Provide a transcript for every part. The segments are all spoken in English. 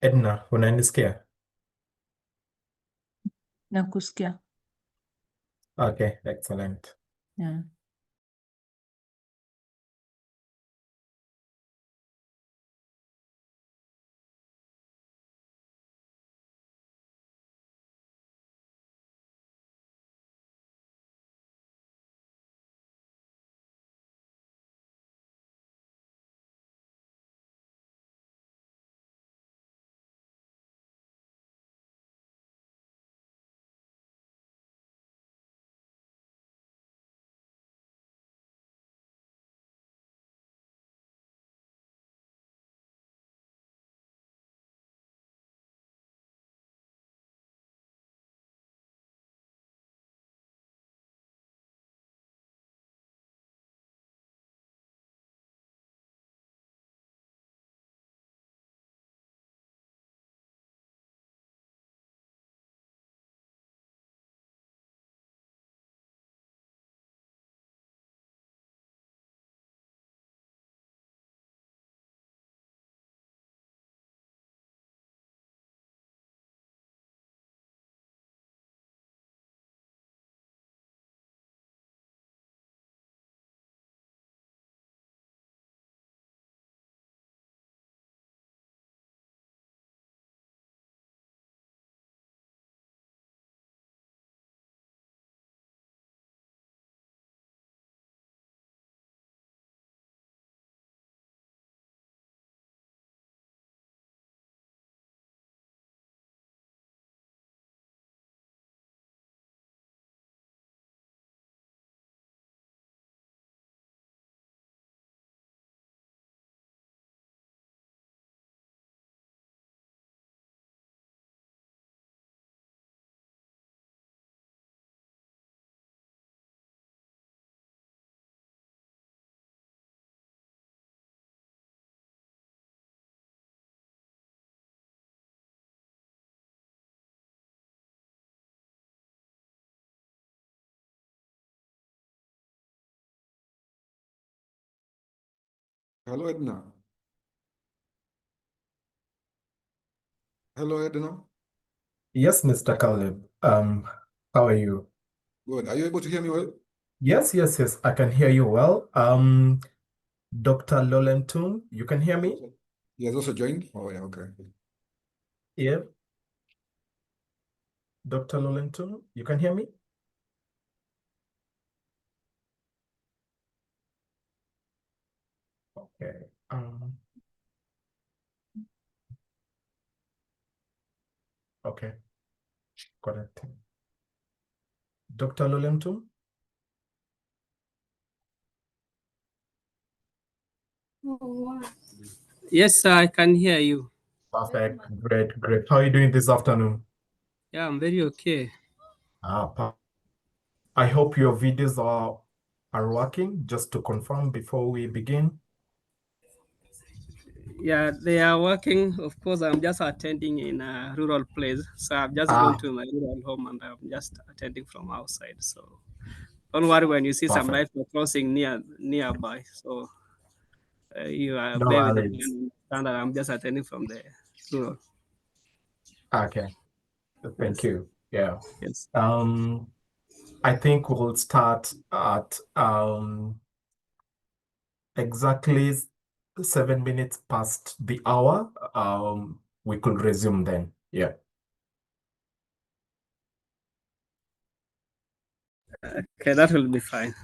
Edna, unanisikia? Nakusikia. Okay, excellent. Yeah. Hello, Edna. Hello, Edna. Yes, Mr. Caleb. How are you? Good. Are you able to hear me well? Yes, yes, yes. I can hear you well. Dr. Lolentum, you can hear me? He has also joined. Oh, yeah, okay. Yeah. Dr. Lolentum, you can hear me? Okay. Okay. Correct. Dr. Lolentum? Yes, I can hear you. Perfect. Great, great. How are you doing this afternoon? Yeah, I'm very okay. I hope your videos are working. Just to confirm before we begin. Yeah, they are working. Of course, I'm just attending in a rural place. So I've just gone to my rural home and I'm just attending from outside. So don't worry when you see some Perfect. lights crossing nearby. So you are No bear with me worries. and understand that I'm just attending from the rural. Okay. Thank Yes. you. Yeah. Yes. I think we'll start at exactly 7 minutes past the hour. We could resume then. Yeah. Okay, that will be fine.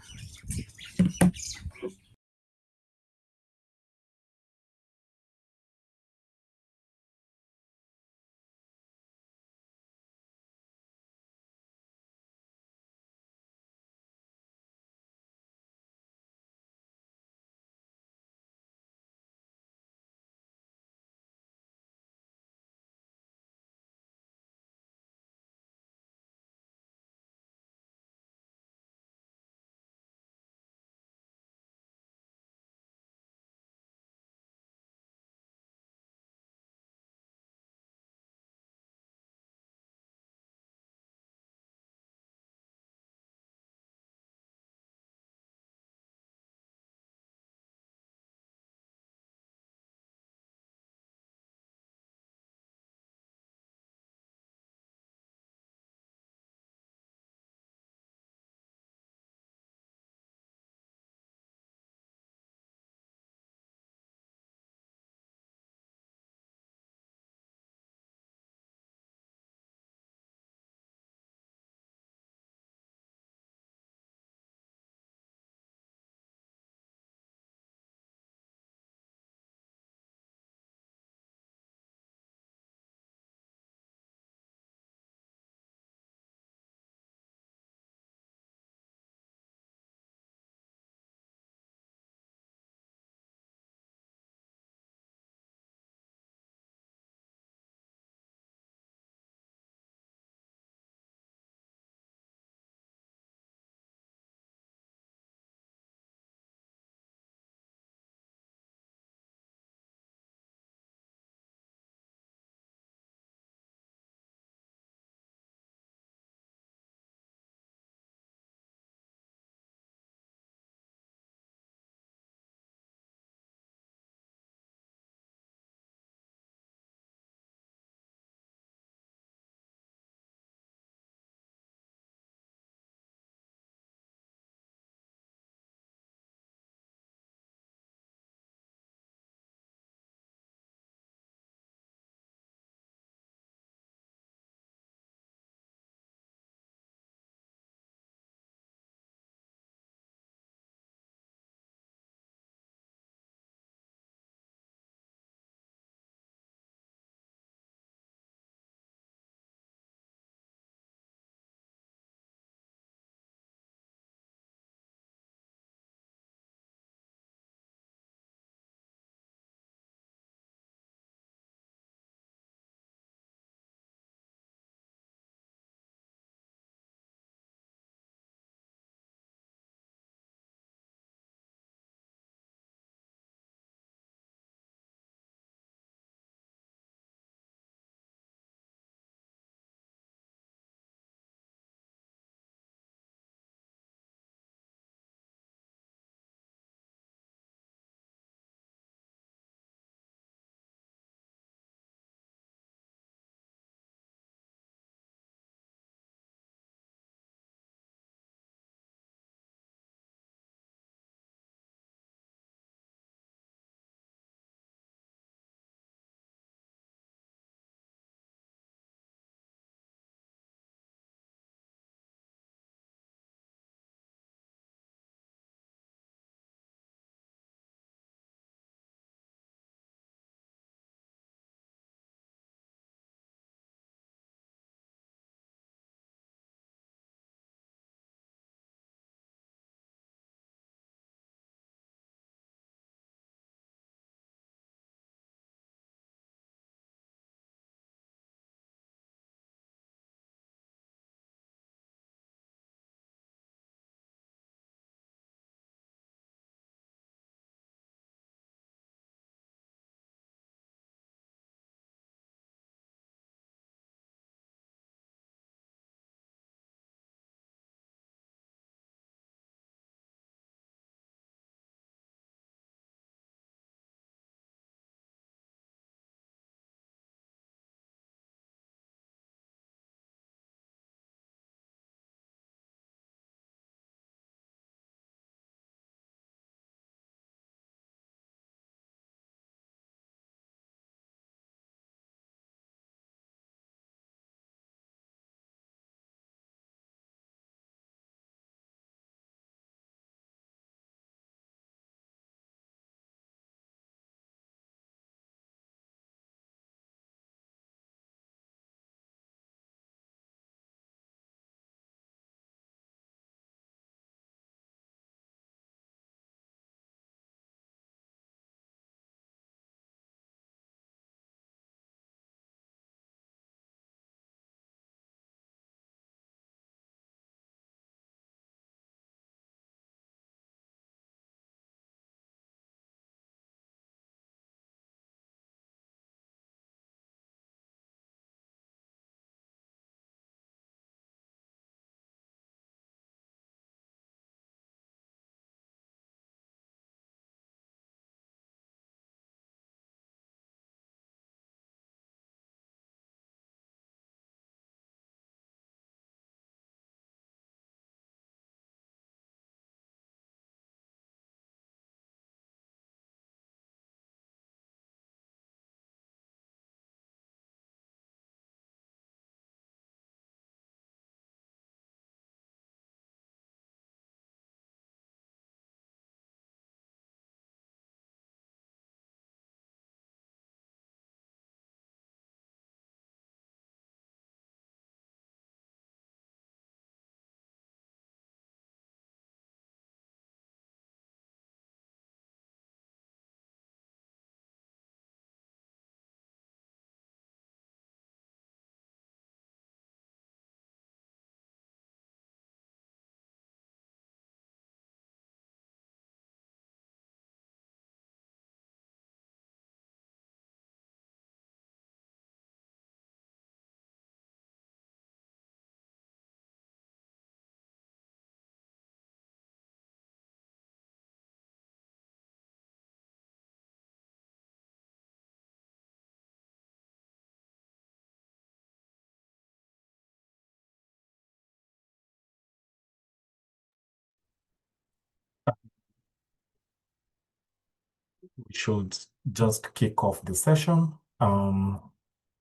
we should just kick off the session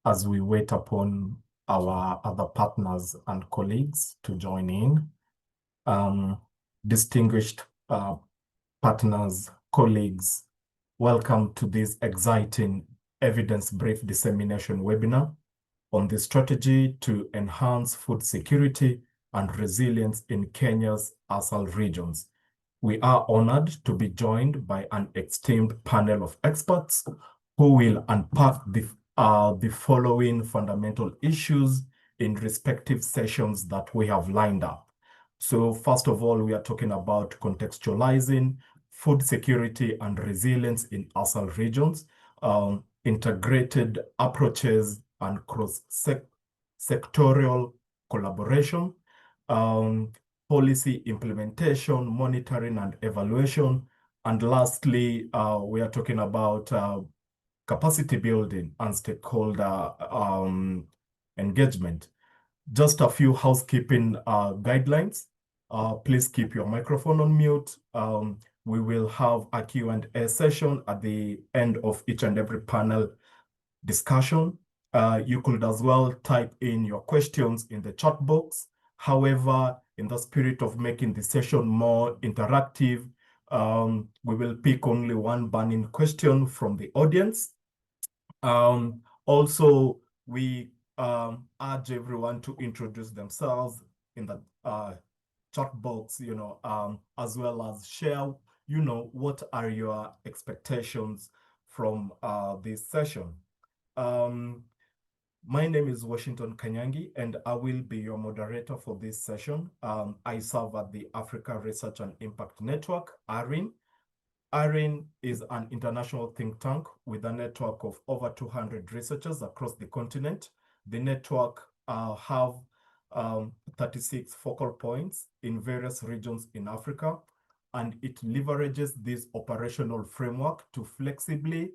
as we wait upon our other partners and colleagues to join in. Distinguished partners, colleagues, welcome to this exciting evidence brief dissemination webinar on the strategy to enhance food security and resilience in Kenya's ASAL regions. We are honored to be joined by an esteemed panel of experts who will unpack the following fundamental issues in respective sessions that we have lined up. So first of all, we are talking about contextualizing food security and resilience in ASAL regions, integrated approaches and cross-sectorial collaboration, policy implementation, monitoring and evaluation. And lastly, we are talking about capacity building and stakeholder engagement. Just a few housekeeping guidelines. Please keep your microphone on mute. We will have a Q&A session at the end of each and every panel discussion. You could as well type in your questions in the chat box. However, in the spirit of making the session more interactive, we will pick only one burning question from the audience. Also, we urge everyone to introduce themselves in the chat box, as well as share, what are your expectations from this session. My name is Washington Kanyangi, and I will be your moderator for this session. I serve at the Africa Research and Impact Network, ARIN. ARIN is an international think tank with a network of over 200 researchers across the continent. The network have 36 focal points in various regions in Africa, and it leverages this operational framework to flexibly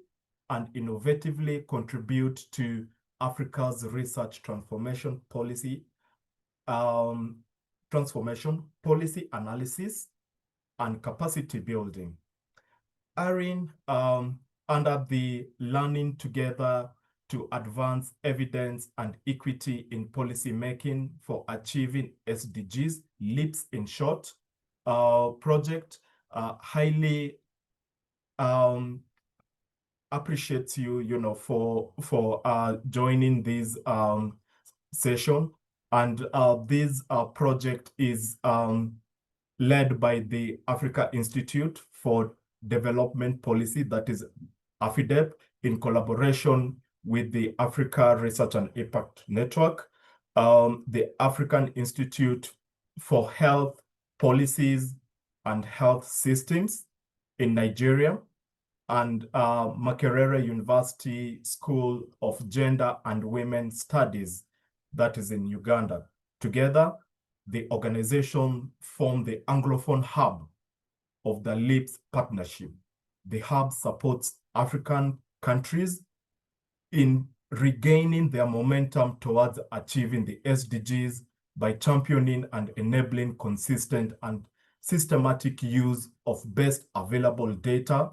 and innovatively contribute to Africa's research transformation policy analysis and capacity building. ARIN, under the Learning Together to Advance Evidence and Equity in Policy Making for Achieving SDGs, LEAPS in short, project, highly appreciates you, for joining this session. And this project is led by the Africa Institute for Development Policy, that is AFIDEP, in collaboration with the Africa Research and Impact Network, the African Institute for Health Policies and Health Systems in Nigeria, and Makerere University School of Gender and Women Studies, that is in Uganda. Together, the organization formed the Anglophone Hub of the LEAPS partnership. The hub supports African countries in regaining their momentum towards achieving the SDGs by championing and enabling consistent and systematic use of best available data,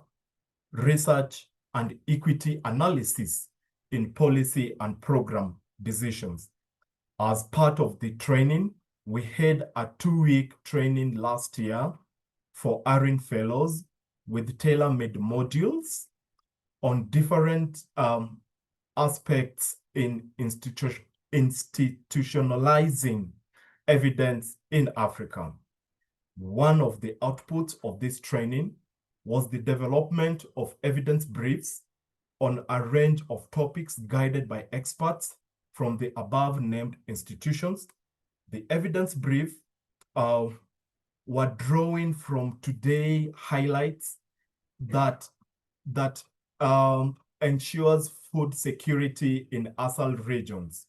research, and equity analysis in policy and program decisions. As part of the training, we had a 2-week training last year for ARIN fellows with tailor-made modules on different aspects in institutionalizing evidence in Africa. One of the outputs of this training was the development of evidence briefs on a range of topics guided by experts from the above-named institutions. The evidence brief were drawing from today highlights that ensures food security in ASAL regions.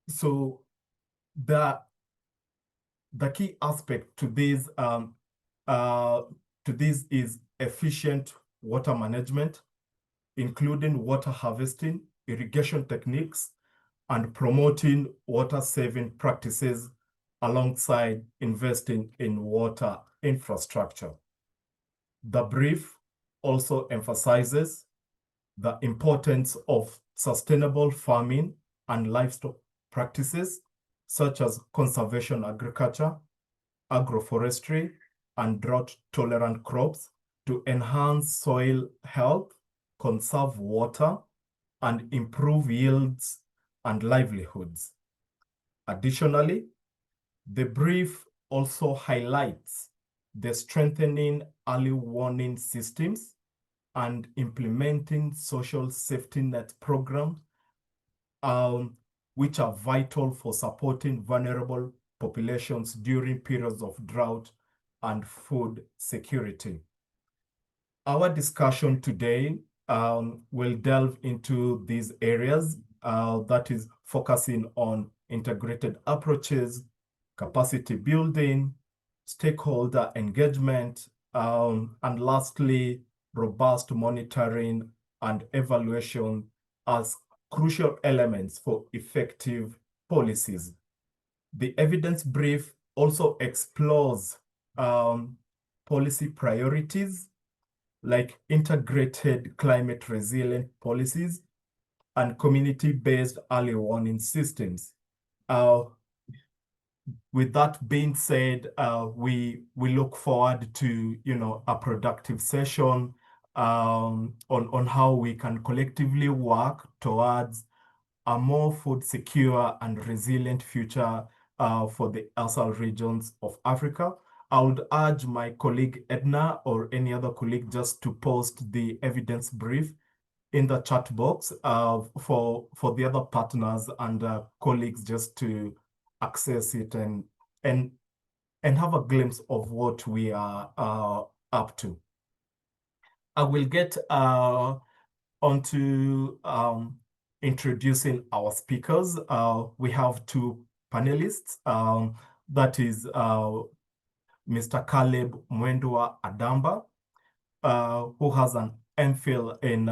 So the key aspect to this is efficient water management, including water harvesting, irrigation techniques, and promoting water-saving practices alongside investing in water infrastructure. The brief also emphasizes the importance of sustainable farming and livestock practices, such as conservation agriculture, agroforestry, and drought-tolerant crops to enhance soil health, conserve water, and improve yields and livelihoods. Additionally, the brief also highlights the strengthening early warning systems and implementing social safety net programs, which are vital for supporting vulnerable populations during periods of drought and food security. Our discussion today will delve into these areas, that is focusing on integrated approaches, capacity building, stakeholder engagement, and lastly, robust monitoring and evaluation as crucial elements for effective policies. The evidence brief also explores policy priorities like integrated climate resilient policies and community-based early warning systems. With that being said, we look forward to a productive session on how we can collectively work towards a more food secure and resilient future for the ASAL regions of Africa. I would urge my colleague Edna or any other colleague just to post the evidence brief in the chat box for the other partners and colleagues just to access it and have a glimpse of what we are up to. I will get onto introducing our speakers. We have two panelists. That is Mr. Caleb Mwendwa Adamba, who has an MPhil in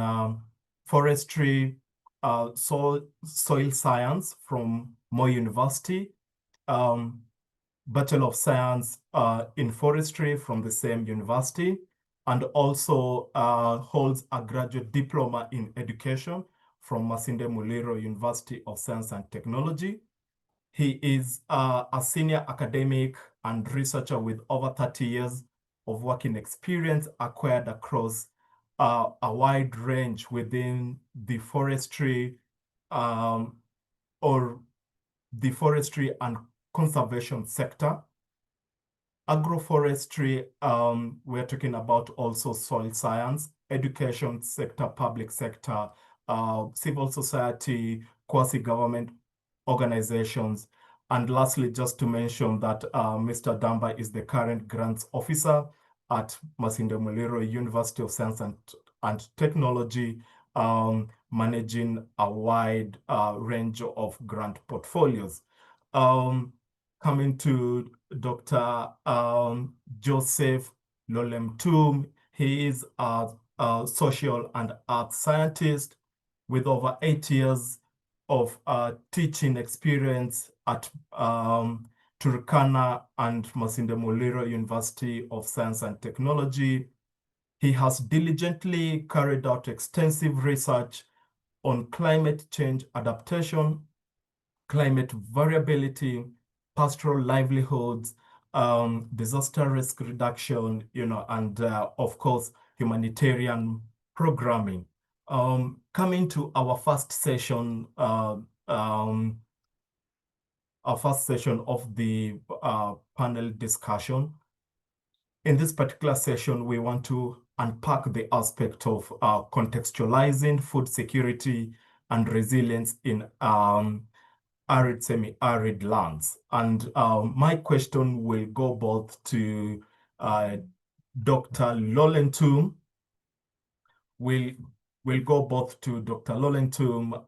forestry, soil science from Moi University, Bachelor of Science in Forestry from the same university, and also holds a graduate diploma in education from Masinde Muliro University of Science and Technology. He is a senior academic and researcher with over 30 years of working experience acquired across a wide range within the forestry or the forestry and conservation sector. Agroforestry, we're talking about also soil science, education sector, public sector, civil society, quasi-government organizations. And lastly, just to mention that Mr. Damba is the current grants officer at Masinde Muliro University of Science and Technology, managing a wide range of grant portfolios. Coming to Dr. Joseph Lolemtum, he is a social and art scientist with over 8 years of teaching experience at Turkana and Masinde Muliro University of Science and Technology. He has diligently carried out extensive research on climate change adaptation, climate variability, pastoral livelihoods, disaster risk reduction, and of course, humanitarian programming. Coming to our first session, of the panel discussion. In this particular session, we want to unpack the aspect of contextualizing food security and resilience in arid, semi-arid lands. And my question will go both to Dr. Lolentum. Will go both to Dr. Lolentum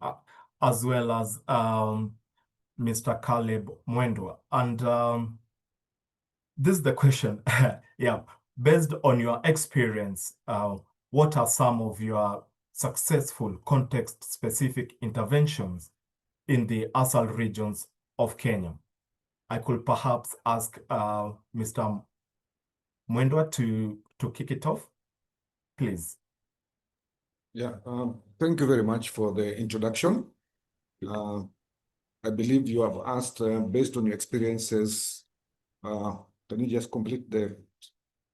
as well as Mr. Caleb Mwendwa. And this is the question. Yeah, based on your experience, what are some of your successful context-specific interventions in the ASAL regions of Kenya? I could perhaps ask Mr. Mwendwa to kick it off, please. Yeah, thank you very much for the introduction. I believe you have asked, based on your experiences, can you just complete the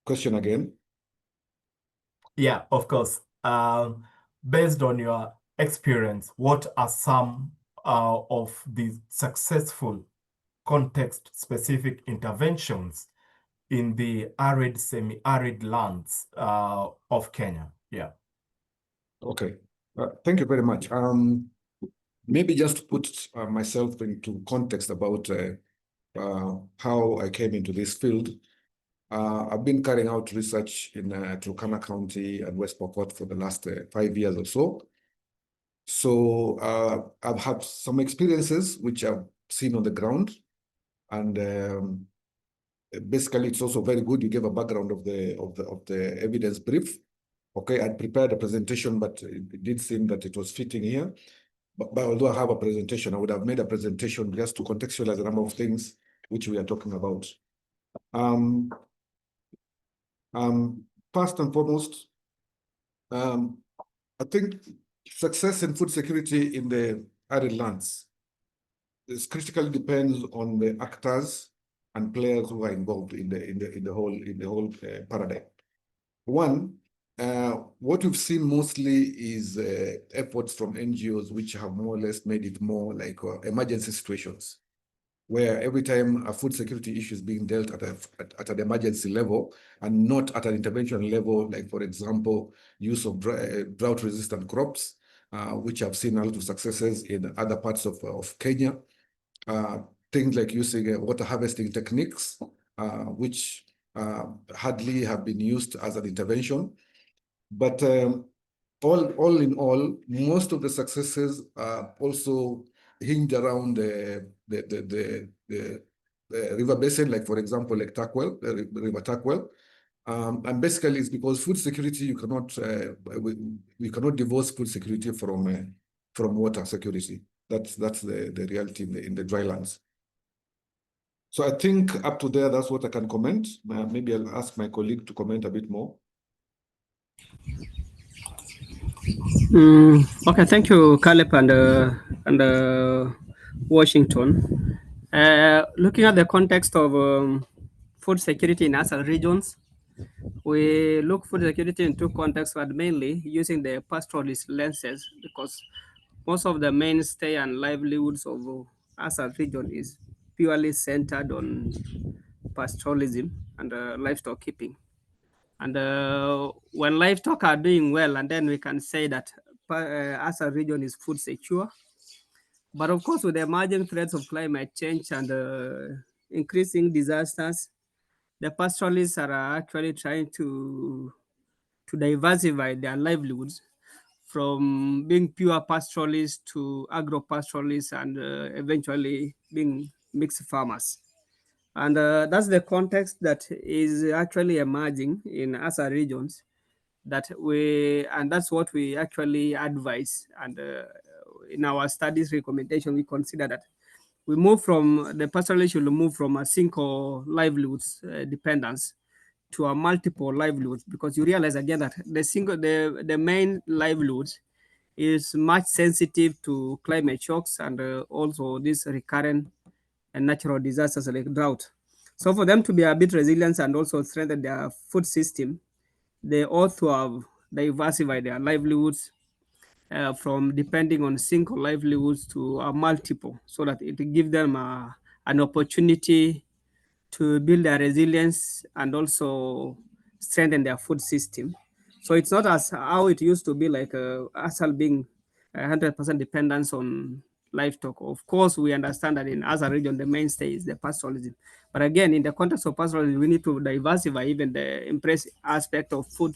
question again? Yeah, of course. Based on your experience, what are some of the successful context-specific interventions in the arid, semi-arid lands of Kenya? Yeah. Okay, thank you very much. Maybe just to put myself into context about how I came into this field. I've been carrying out research in Turkana County and West Pokot for the last 5 years or so. So I've had some experiences which I've seen on the ground, and basically it's also very good. You gave a background of the evidence brief. Okay, I'd prepared a presentation, but it did seem that it was fitting here. But although I have a presentation, I would have made a presentation just to contextualize a number of things which we are talking about. First and foremost, I think success in food security in the arid lands is critically depends on the actors and players who are involved in the whole paradigm. One, what we've seen mostly is efforts from NGOs which have more or less made it more like emergency situations, where every time a food security issue is being dealt at an emergency level and not at an intervention level, like, for example, use of drought-resistant crops, which have seen a lot of successes in other parts of Kenya. Things like using water harvesting techniques, which hardly have been used as an intervention. But all in all, most of the successes also hinge around the river basin, like, for example, like Takwel, River Takwel. And basically it's because food security, you cannot we cannot divorce food security from water security. That's the reality in the dry lands. So I think up to there, that's what I can comment. Maybe I'll ask my colleague to comment a bit more. Okay, thank you, Caleb and Washington. Looking at the context of food security in ASAL regions, we look food security in two contexts, but mainly using the pastoralist lenses, because most of the mainstay and livelihoods of ASAL region is purely centered on pastoralism and livestock keeping. And when livestock are doing well, and then we can say that ASAL region is food secure. But of course, with the emerging threats of climate change and increasing disasters, the pastoralists are actually trying to diversify their livelihoods from being pure pastoralists to agro-pastoralists and eventually being mixed farmers. And that's the context that is actually emerging in ASA regions and that's what we actually advise. And in our studies recommendation, we consider that the pastoralists should move from a single livelihoods dependence to a multiple livelihoods, because you realize again that the main livelihoods is much sensitive to climate shocks and also these recurrent and natural disasters like drought. So for them to be a bit resilient and also strengthen their food system, they ought to have diversified their livelihoods from depending on single livelihoods to a multiple, so that it gives them an opportunity to build their resilience and also strengthen their food system. So it's not as how it used to be, like ASAL being 100% dependence on livestock. Of course, we understand that in ASAL region, the mainstay is the pastoralism. But again, in the context of pastoralism, we need to diversify even the impressive aspect of food,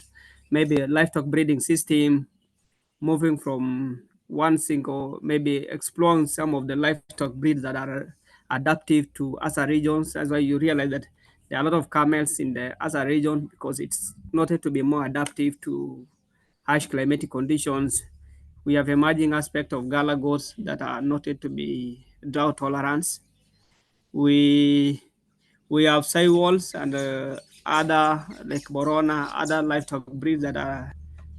maybe a livestock breeding system, moving from one single, maybe exploring some of the livestock breeds that are adaptive to ASA regions. That's why you realize that there are a lot of camels in the ASA region, because it's noted to be more adaptive to harsh climatic conditions. We have emerging aspect of gala goats that are noted to be drought tolerance. We We have saywalls and other like Borona, other livestock breeds that are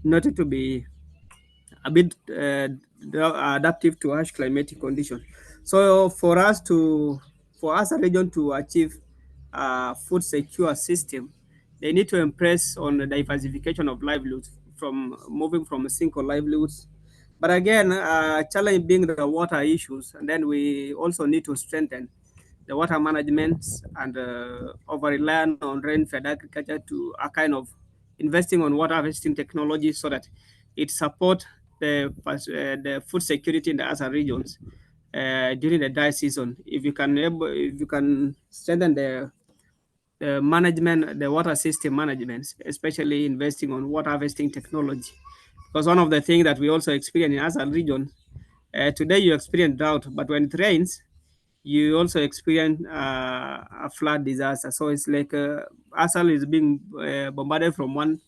noted to be a bit adaptive to harsh climatic conditions. So for us a region to achieve a food secure system, they need to impress on the diversification of livelihoods from moving from single livelihoods. But again, challenge being the water issues, and then we also need to strengthen the water management and over rely on rain-fed agriculture to a kind of investing on water harvesting technology so that it support the food security in the other regions during the dry season. If you can strengthen the management, the water system management, especially investing on water harvesting technology, because one of the things that we also experience in ASAL region, today you experience drought, but when it rains, you also experience a flood disaster. So it's like ASAL is being bombarded from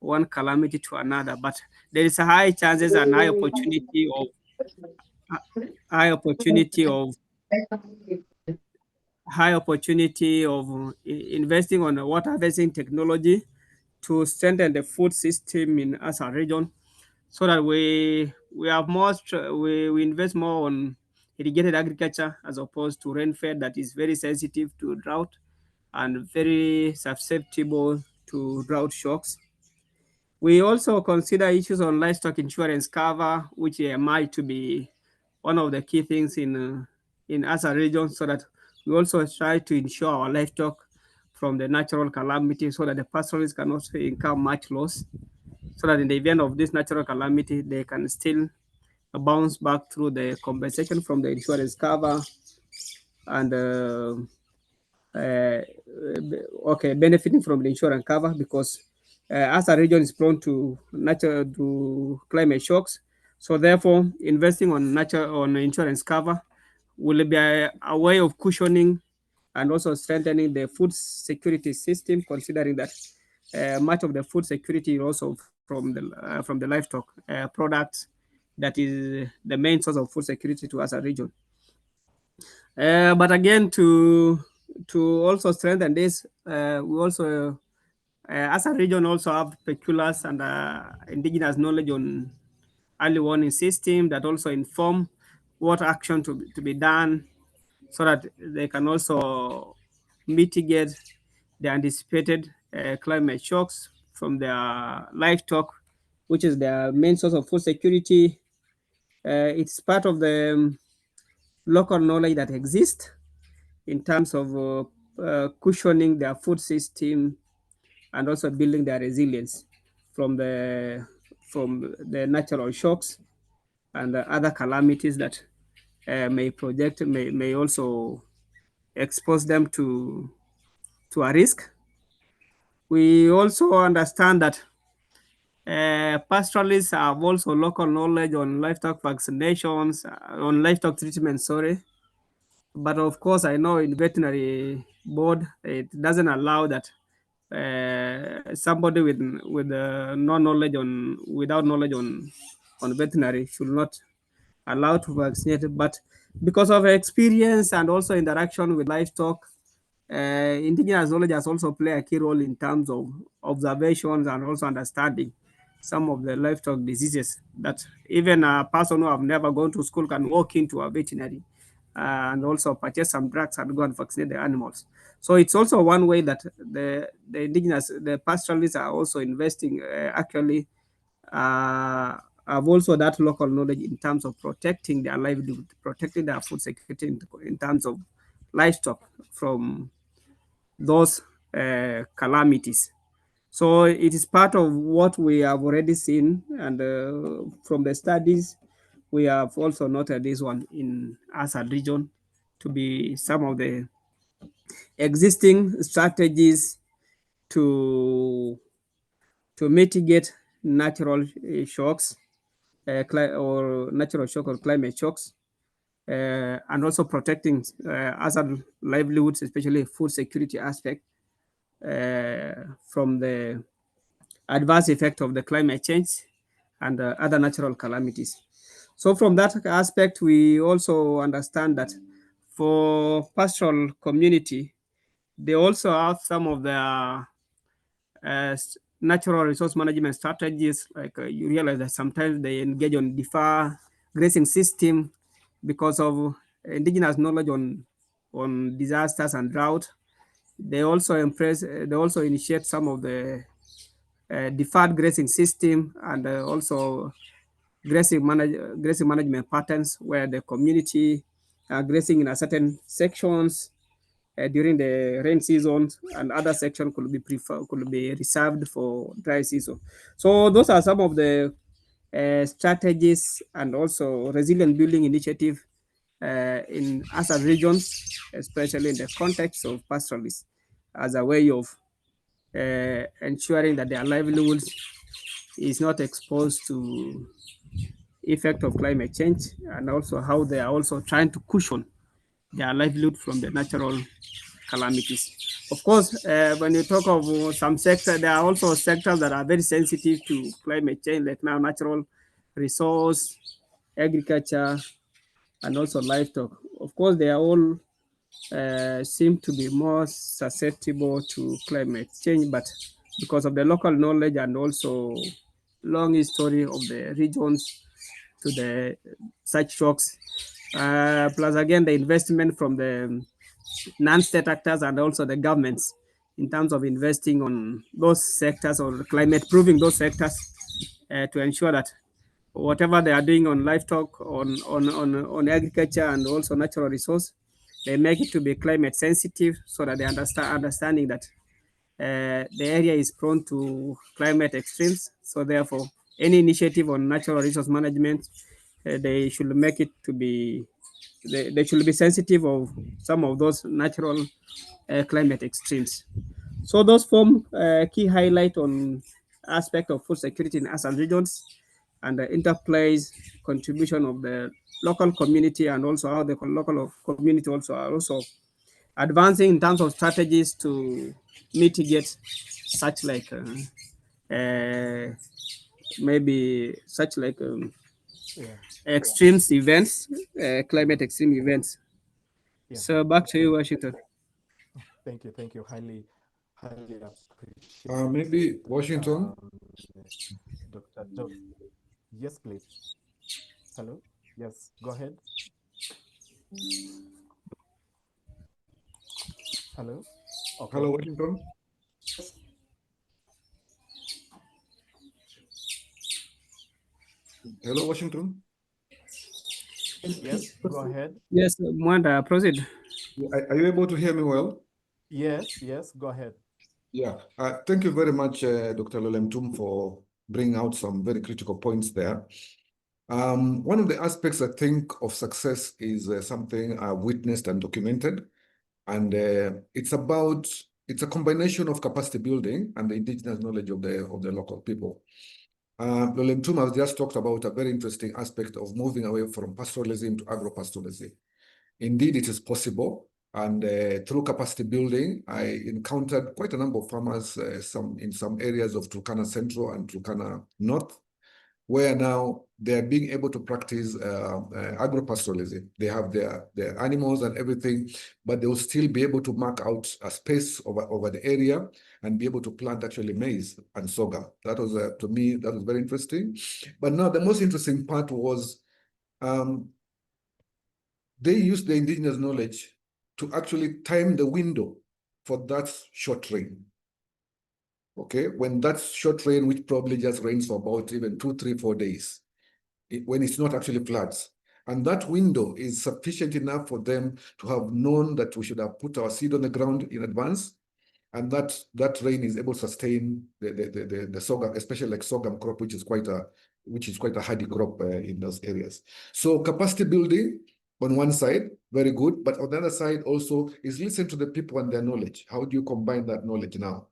one calamity to another, but there is a high chances and high opportunity of high opportunity of investing on the water harvesting technology to strengthen the food system in as a region, so that we have more we invest more on irrigated agriculture as opposed to rain fed that is very sensitive to drought and very susceptible to drought shocks. We also consider issues on livestock insurance cover, which might to be one of the key things in Asa region, so that we also try to insure our livestock from the natural calamity, so that the pastoralists can also incur much loss, so that in the event of this natural calamity, they can still bounce back through the compensation from the insurance cover and uh, okay, benefiting from the insurance cover, because as a region is prone to natural to climate shocks, so therefore investing on natural on insurance cover will be a way of cushioning and also strengthening the food security system, considering that much of the food security is also from the livestock products that is the main source of food security to us a region. But again, to also strengthen this, we also, as a region, also have peculiars and indigenous knowledge on early warning system that also inform what action to be done, so that they can also mitigate the anticipated climate shocks from their livestock, which is their main source of food security. It's part of the local knowledge that exists in terms of cushioning their food system and also building their resilience from the natural shocks and the other calamities that may also expose them to a risk. We also understand that pastoralists have also local knowledge on livestock vaccinations, on livestock treatment, sorry. But of course, I know in veterinary board, it doesn't allow that somebody with no knowledge on without knowledge on veterinary should not allow to vaccinate. But because of experience and also interaction with livestock, indigenous knowledge has also played a key role in terms of observations and also understanding some of the livestock diseases that even a person who have never gone to school can walk into a veterinary and also purchase some drugs and go and vaccinate the animals. So it's also one way that the pastoralists are also investing actually have also that local knowledge in terms of protecting their livelihood, protecting their food security in terms of livestock from those calamities. So it is part of what we have already seen, and from the studies, we have also noted this one in ASAL region to be some of the existing strategies to mitigate natural shocks or natural shock or climate shocks, and also protecting other livelihoods, especially food security aspect from the adverse effect of the climate change and other natural calamities. So from that aspect, we also understand that for pastoral community, They also have some of the natural resource management strategies. Like you realize that sometimes they engage on defer grazing system because of indigenous knowledge on disasters and drought. They also they also initiate some of the deferred grazing system and also grazing management patterns where the community are grazing in a certain sections during the rain season, and other section could be reserved for dry season. So those are some of the strategies and also resilient building initiative in ASAL regions, especially in the context of pastoralists, as a way of ensuring that their livelihoods is not exposed to effect of climate change, and also how they are also trying to cushion their livelihood from the natural calamities. Of course, when you talk of some sectors, there are also sectors that are very sensitive to climate change, like now natural resource, agriculture, and also livestock. Of course, they are all seem to be more susceptible to climate change, but because of the local knowledge and also long history of the regions to the such shocks, plus again the investment from the non-state actors and also the governments in terms of investing on those sectors or climate proving those sectors to ensure that whatever they are doing on livestock, on agriculture and also natural resource, they make it to be climate sensitive so that they understanding that the area is prone to climate extremes. So therefore, any initiative on natural resource management, they should make it to be, they should be sensitive of some of those natural climate extremes. So those form key highlight on aspect of food security in ASAL regions, and the interplays contribution of the local community, and also how the local community also are also advancing in terms of strategies to mitigate such like maybe such like Yeah. extremes events, climate extreme events. Yeah. So back to you, Washington. Thank you. Thank you. Highly appreciate Maybe Washington. Dr. Joe. Yes, please. Hello. Yes, go ahead. Hello. Okay. Hello, Washington. Hello, Washington. Yes, go ahead. Yes, Mwanda, proceed. Are you able to hear me well? Yes, go ahead. Yeah. Thank you very much, Dr. Lolemtum, for bringing out some very critical points there. One of the aspects I think of success is something I've witnessed and documented, and it's a combination of capacity building and the indigenous knowledge of the local people. Lolemtum has just talked about a very interesting aspect of moving away from pastoralism to agro-pastoralism. Indeed, it is possible. And through capacity building, I encountered quite a number of farmers in some areas of Turkana Central and Turkana North, where now they are being able to practice agro-pastoralism. They have their animals and everything, but they will still be able to mark out a space over the area and be able to plant actually maize and sorghum. That was, to me, that was very interesting. But now the most interesting part was they used the indigenous knowledge to actually time the window for that short rain. Okay, when that short rain, which probably just rains for about even 2, 3, 4 days, when it's not actually floods. And that window is sufficient enough for them to have known that we should have put our seed on the ground in advance. And that rain is able to sustain the sorghum, especially like sorghum crop, which is quite a hardy crop in those areas. So capacity building on one side, very good, but on the other side also is listen to the people and their knowledge. How do you combine that knowledge now?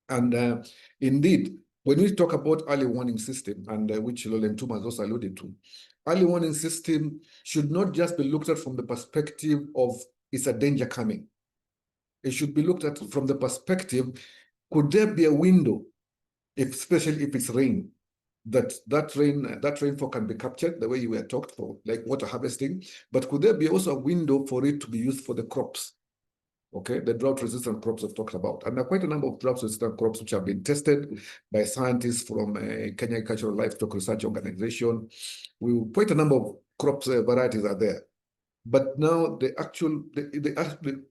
And indeed, when we talk about early warning system, and which Lolemtum has also alluded to, early warning system should not just be looked at from the perspective of it's a danger coming. It should be looked at from the perspective, could there be a window, especially if it's rain, that rainfall can be captured the way you were talked for, like water harvesting, but could there be also a window for it to be used for the crops? Okay, the drought-resistant crops I've talked about. And there are quite a number of drought-resistant crops which have been tested by scientists from Kenya Agricultural Livestock Research Organization. Quite a number of crops varieties are there. But now the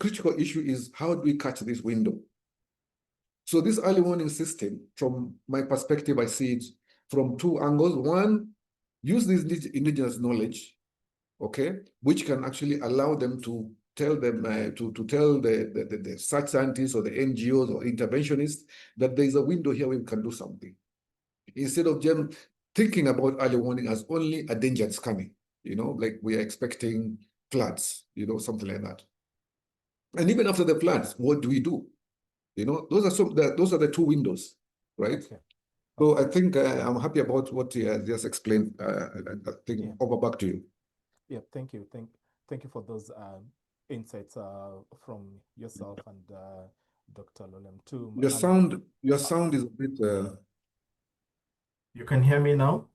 critical issue is, how do we catch this window? So this early warning system, from my perspective, I see it from two angles. One, use this indigenous knowledge, okay, which can actually allow them to tell them to tell the research scientists or the NGOs or interventionists that there is a window here where we can do something, instead of them thinking about early warning as only a danger that's coming, like we are expecting floods, something like that. And even after the floods, what do we do? Those are the two windows, right? Okay. So I think I'm happy about what he has just explained. I think over back to you. Yeah, thank you. Thank you for those insights from yourself and Dr. Lolem too. Your sound is a bit. You can hear me now?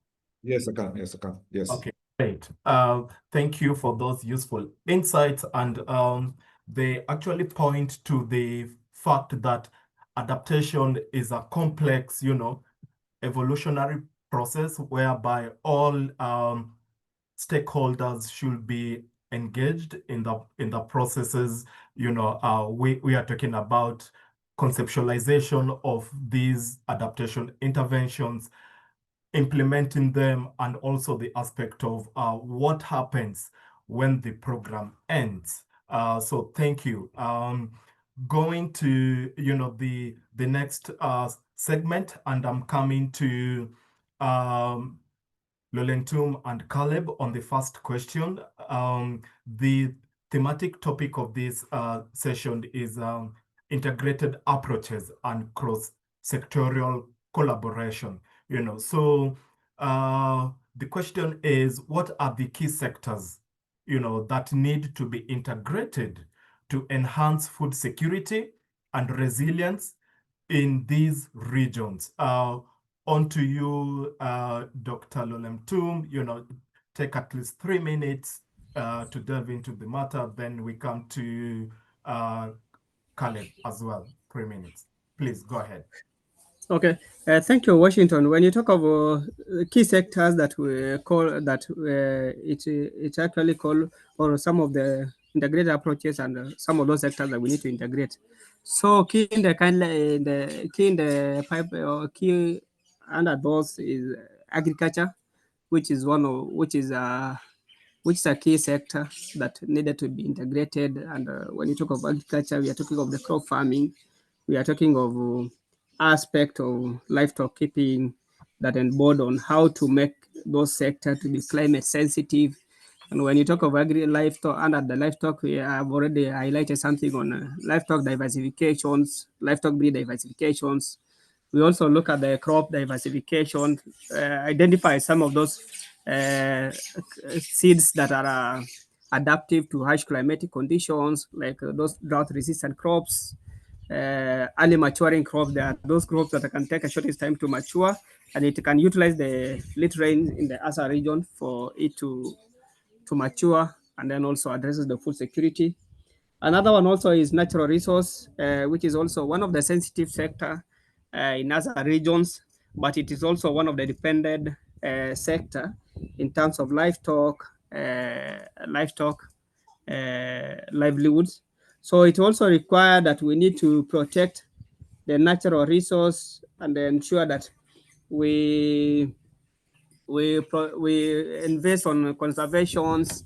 Yes, I can. Yes, I can. Yes. Okay, great. Thank you for those useful insights, and they actually point to the fact that adaptation is a complex, evolutionary process whereby all stakeholders should be engaged in the processes. We are talking about conceptualization of these adaptation interventions, implementing them, and also the aspect of what happens when the program ends. So thank you. Going to the next segment, and I'm coming to Lolentum and Caleb on the first question. The thematic topic of this session is integrated approaches and cross-sectorial collaboration. So the question is, what are the key sectors, that need to be integrated to enhance food security and resilience in these regions? On to you, Dr. Lolem Tum. Take at least 3 minutes to delve into the matter. Then we come to Caleb as well. 3 minutes. Please go ahead. Okay, thank you, Washington. When you talk of key sectors that we call that, it's actually called, or some of the integrated approaches and some of those sectors that we need to integrate. So key in the pipe, or key under those is agriculture, which is which is a key sector that needed to be integrated. And when you talk of agriculture, we are talking of the crop farming, we are talking of aspect of livestock keeping that embody on how to make those sectors to be climate sensitive. And when you talk of livestock, under the livestock, we have already highlighted something on livestock diversifications, livestock breed diversifications. We also look at the crop diversification, identify some of those seeds that are adaptive to harsh climatic conditions, like those drought-resistant crops, early maturing crops. There are those crops that can take a shortest time to mature, and it can utilize the late rain in the ASAL region for it to mature, and then also addresses the food security. Another one also is natural resource, which is also one of the sensitive sector in other regions, but it is also one of the dependent sector in terms of livelihoods. So it also requires that we need to protect the natural resource and ensure that we invest on conservations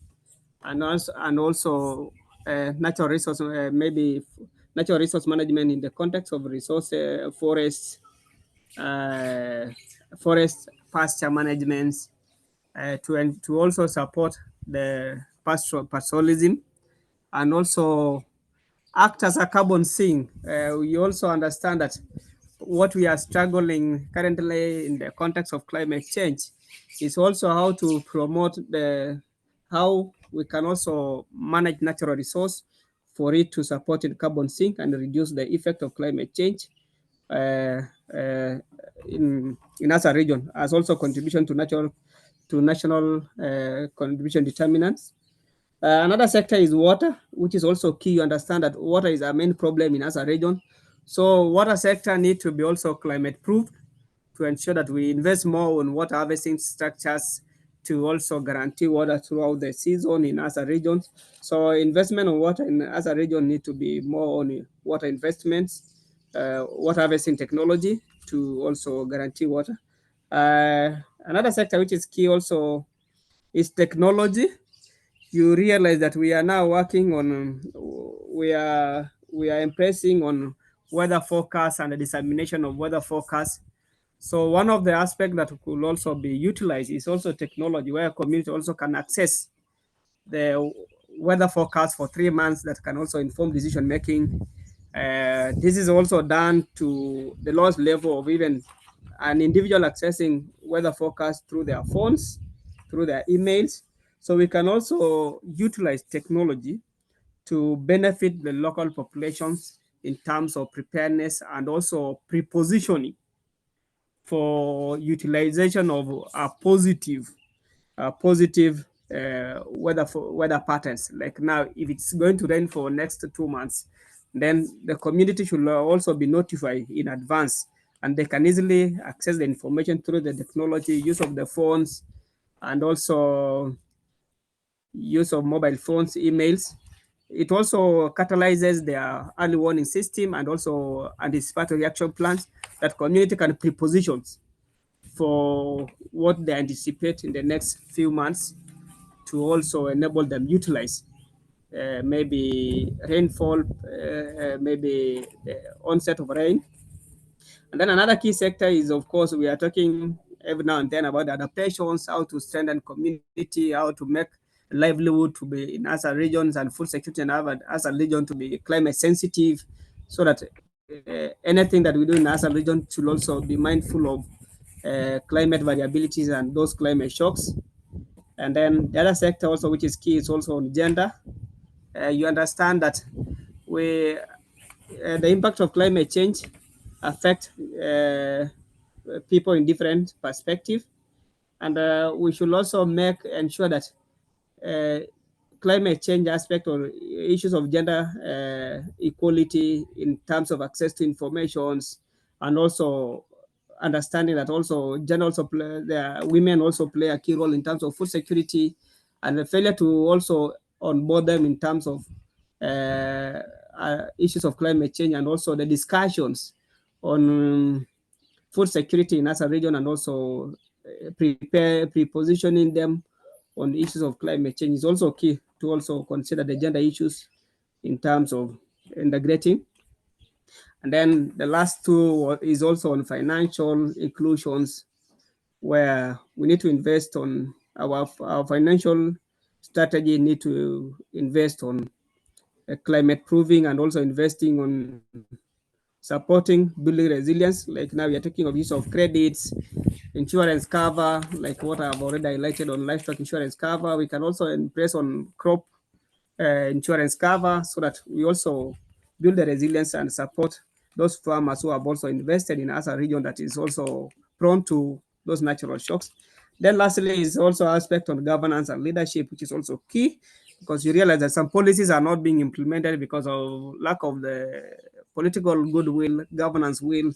and also natural resource, maybe natural resource management in the context of resource forests, forest pasture management, to also support the pastoralism and also act as a carbon sink. We also understand that what we are struggling currently in the context of climate change is also how to promote how we can also manage natural resource for it to support in carbon sink and reduce the effect of climate change in as a region, as also contribution to national contribution determinants. Another sector is water, which is also key. You understand that water is our main problem in ASAL region. So water sector need to be also climate proof to ensure that we invest more on water harvesting structures to also guarantee water throughout the season in ASAL regions. So investment on water in ASAL region need to be more on water investments, water harvesting technology to also guarantee water. Another sector which is key also is technology. You realize that we are now working on we are impressing on weather forecast and the dissemination of weather forecast. So one of the aspects that could also be utilized is also technology, where community also can access the weather forecast for 3 months that can also inform decision making. This is also done to the lowest level of even an individual accessing weather forecast through their phones, through their emails. So we can also utilize technology to benefit the local populations in terms of preparedness and also prepositioning for utilization of weather patterns. Like now, if it's going to rain for next 2 months, then the community should also be notified in advance, and they can easily access the information through the technology, use of the phones, and also use of mobile phones, emails. It also catalyzes their early warning system and also anticipatory action plans that community can preposition for what they anticipate in the next few months to also enable them utilize maybe rainfall, maybe the onset of rain. And then another key sector is, of course, we are talking every now and then about adaptations, how to strengthen community, how to make livelihood to be in other regions and food security and other region to be climate sensitive, so that anything that we do in other region should also be mindful of climate variabilities and those climate shocks. And then the other sector also, which is key, is also on gender. You understand that we the impact of climate change affect people in different perspective, and we should also make ensure that uh, climate change aspect or issues of gender equality in terms of access to informations, and also understanding that also gender also women also play a key role in terms of food security, and the failure to also onboard them in terms of issues of climate change, and also the discussions on food security in ASA region, and also pre-positioning them on issues of climate change is also key to also consider the gender issues in terms of integrating. And then the last two is also on financial inclusions, where we need to invest on our financial strategy, need to invest on climate proving, and also investing on supporting building resilience. Like now we are talking of use of credits, insurance cover, like what I've already highlighted on livestock insurance cover. We can also impress on crop insurance cover, so that we also build the resilience and support those farmers who have also invested in us a region that is also prone to those natural shocks. Then lastly is also aspect on governance and leadership, which is also key, because you realize that some policies are not being implemented because of lack of the political goodwill, governance will.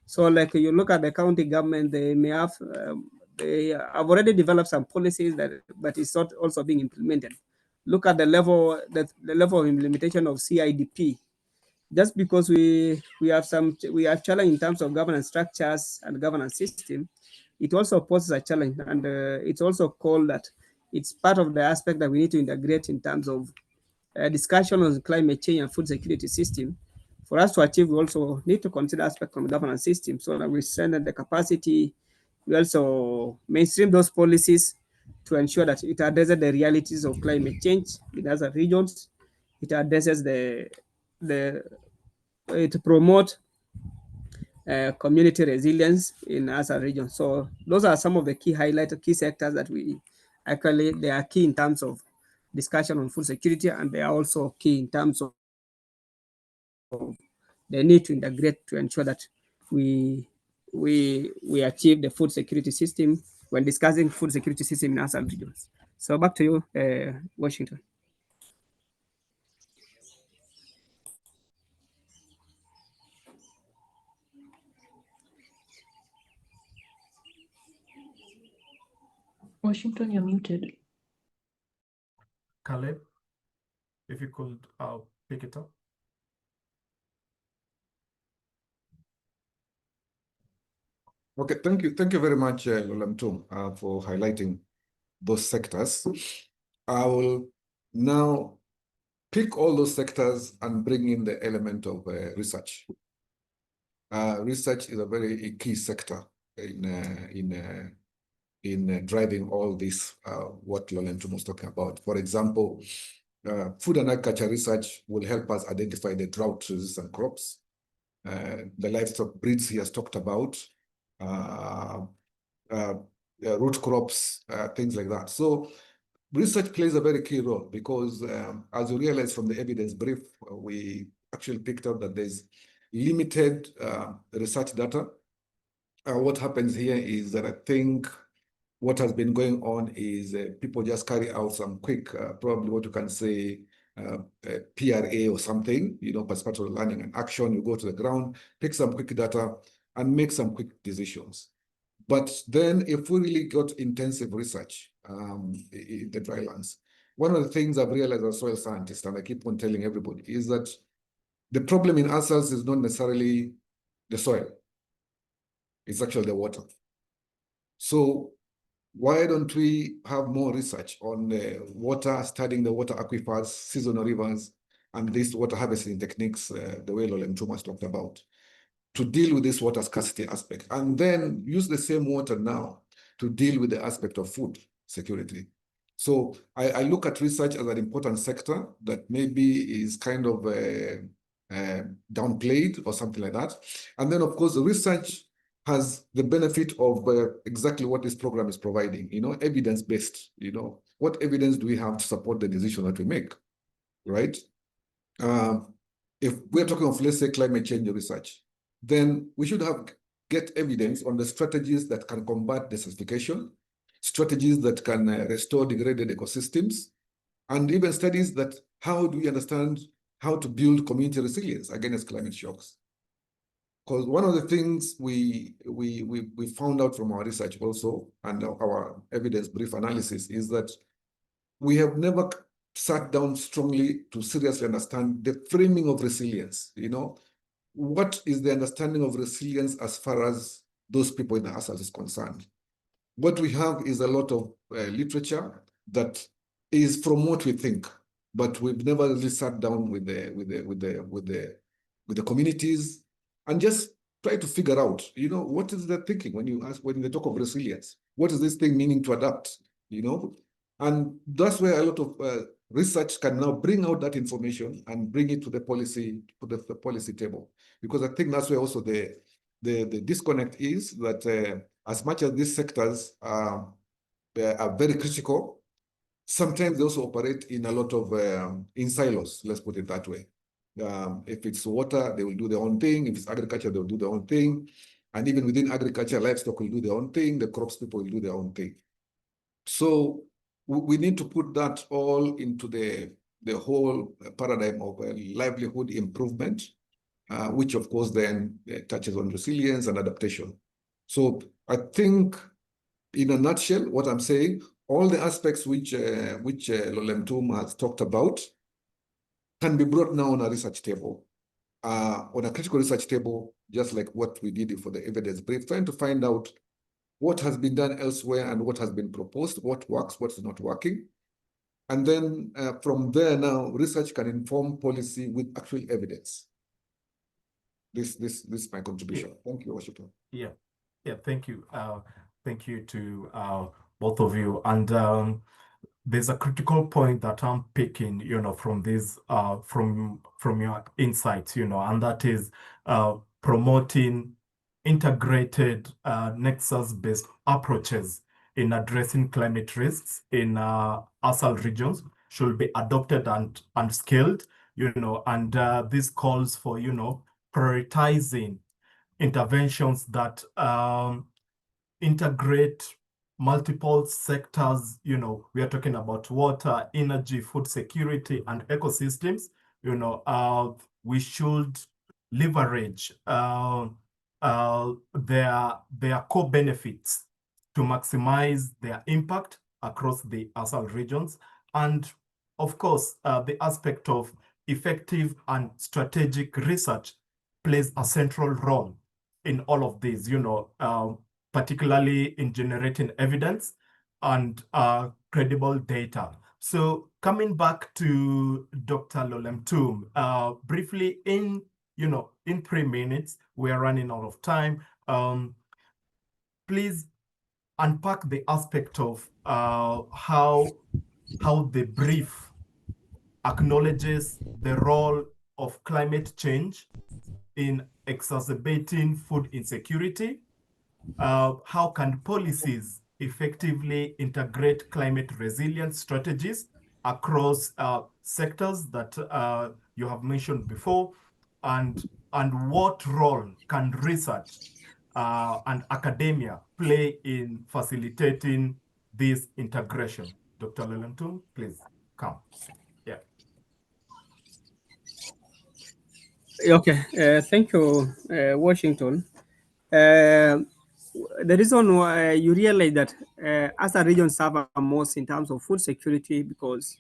So like you look at the county government, they may have, they have already developed some policies that, but it's not also being implemented. Look at the level of implementation of CIDP. Just because we have challenge in terms of governance structures and governance system, it also poses a challenge, and it's also called that it's part of the aspect that we need to integrate in terms of discussion on climate change and food security system. For us to achieve, we also need to consider aspects from the governance system, so that we strengthen the capacity. We also mainstream those policies to ensure that it addresses the realities of climate change in other regions. It addresses the to promote community resilience in other regions. So those are some of the key highlighted key sectors that we actually, they are key in terms of discussion on food security, and they are also key in terms of the need to integrate to ensure that we achieve the food security system when discussing food security system in ASAL regions. So back to you, Washington. Washington, you're muted. Caleb, if you could pick it up. Okay, thank you very much, Lolamtum, for highlighting those sectors. I will now pick all those sectors and bring in the element of research. Research is a very key sector in driving all this, what Lolamtum was talking about. For example, food and agriculture research will help us identify the drought-resistant crops. The livestock breeds he has talked about, root crops, things like that. So research plays a very key role because as you realize from the evidence brief, we actually picked out that there's limited research data. What happens here is that I think what has been going on is people just carry out some quick, probably what you can say, PRA or something, participatory learning and action. You go to the ground, pick some quick data, and make some quick decisions. But then if we really got intensive research in the drylands, one of the things I've realized as a soil scientist, and I keep on telling everybody, is that the problem in ASALs is not necessarily the soil. It's actually the water. So why don't we have more research on water, studying the water aquifers, seasonal rivers, and these water harvesting techniques, the way Lolamtum has talked about, to deal with this water scarcity aspect, and then use the same water now to deal with the aspect of food security. So I look at research as an important sector that maybe is kind of downplayed or something like that. And then, of course, the research has the benefit of exactly what this program is providing, evidence-based, what evidence do we have to support the decision that we make, right? If we're talking of, let's say, climate change research, then we should get evidence on the strategies that can combat desertification, strategies that can restore degraded ecosystems, and even studies that how do we understand how to build community resilience against climate shocks. Because one of the things we found out from our research also, and our evidence brief analysis, is that we have never sat down strongly to seriously understand the framing of resilience. What is the understanding of resilience as far as those people in the ASAL is concerned? What we have is a lot of literature that is from what we think, but we've never really sat down with the communities and just try to figure out, what is the thinking when they talk of resilience? What is this thing meaning to adapt? And that's where a lot of research can now bring out that information and bring it to the policy table. Because I think that's where also the disconnect is, that as much as these sectors are very critical, sometimes they also operate in a lot of in silos, let's put it that way. If it's water, they will do their own thing. If it's agriculture, they'll do their own thing. And even within agriculture, livestock will do their own thing. The crops people will do their own thing. So we need to put that all into the whole paradigm of livelihood improvement, which of course then touches on resilience and adaptation. So I think, in a nutshell, what I'm saying, all the aspects which Lolamtum has talked about can be brought now on a research table, on a critical research table, just like what we did for the evidence brief, trying to find out what has been done elsewhere and what has been proposed, what works, what is not working. And then from there now, research can inform policy with actual evidence. This is my contribution. Yeah. Thank you, Washington. Yeah, thank you. Thank you to both of you. And there's a critical point that I'm picking, from this, from your insights, and that is promoting integrated nexus-based approaches in addressing climate risks in ASAL regions should be adopted and scaled, and this calls for, prioritizing interventions that integrate multiple sectors. We are talking about water, energy, food security, and ecosystems. We should leverage their core benefits to maximize their impact across the ASAL regions. And of course, the aspect of effective and strategic research plays a central role in all of these, particularly in generating evidence and credible data. So coming back to Dr. Lolemtum, briefly in 3 minutes, we're running out of time. Please unpack the aspect of how the brief acknowledges the role of climate change in exacerbating food insecurity. How can policies effectively integrate climate resilience strategies across sectors that you have mentioned before, and what role can research and academia play in facilitating this integration? Dr. Lelentum, please come. Yeah. Okay, thank you, Washington. Uh, the reason why you realize that as a region suffer most in terms of food security because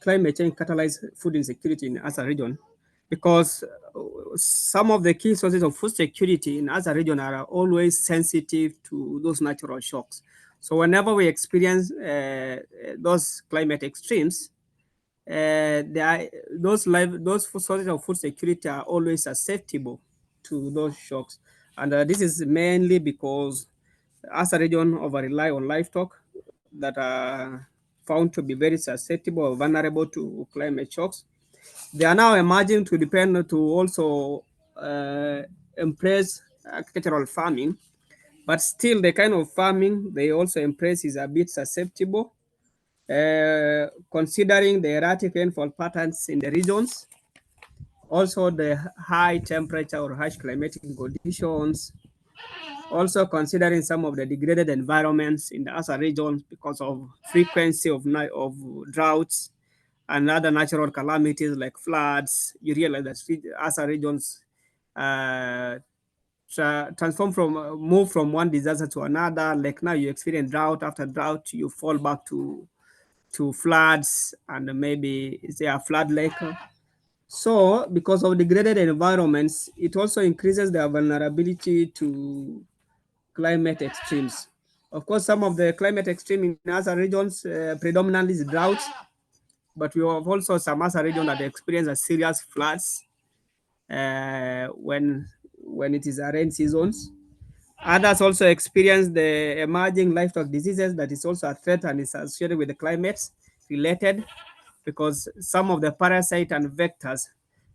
climate change catalyze food insecurity in as a region because some of the key sources of food security in as a region are always sensitive to those natural shocks. So whenever we experience those climate extremes, those sources of food security are always susceptible to those shocks, and this is mainly because as a region over rely on livestock that are found to be very susceptible or vulnerable to climate shocks. They are now emerging to depend to also embrace agricultural farming, but still the kind of farming they also embrace is a bit susceptible considering the erratic rainfall patterns in the regions, also the high temperature or harsh climatic conditions, also considering some of the degraded environments in the Asa regions because of frequency of droughts and other natural calamities like floods. You realize that Asa regions uh, transform from move from one disaster to another. Like now you experience drought after drought, you fall back to floods and maybe is there a flood lake. So because of degraded environments, it also increases their vulnerability to climate extremes. Of course, some of the climate extreme in other regions predominantly is drought, but we have also some other regions that experience a serious floods when it is a rain seasons. Others also experience the emerging livestock diseases that is also a threat and is associated with the climate related because some of the parasite and vectors,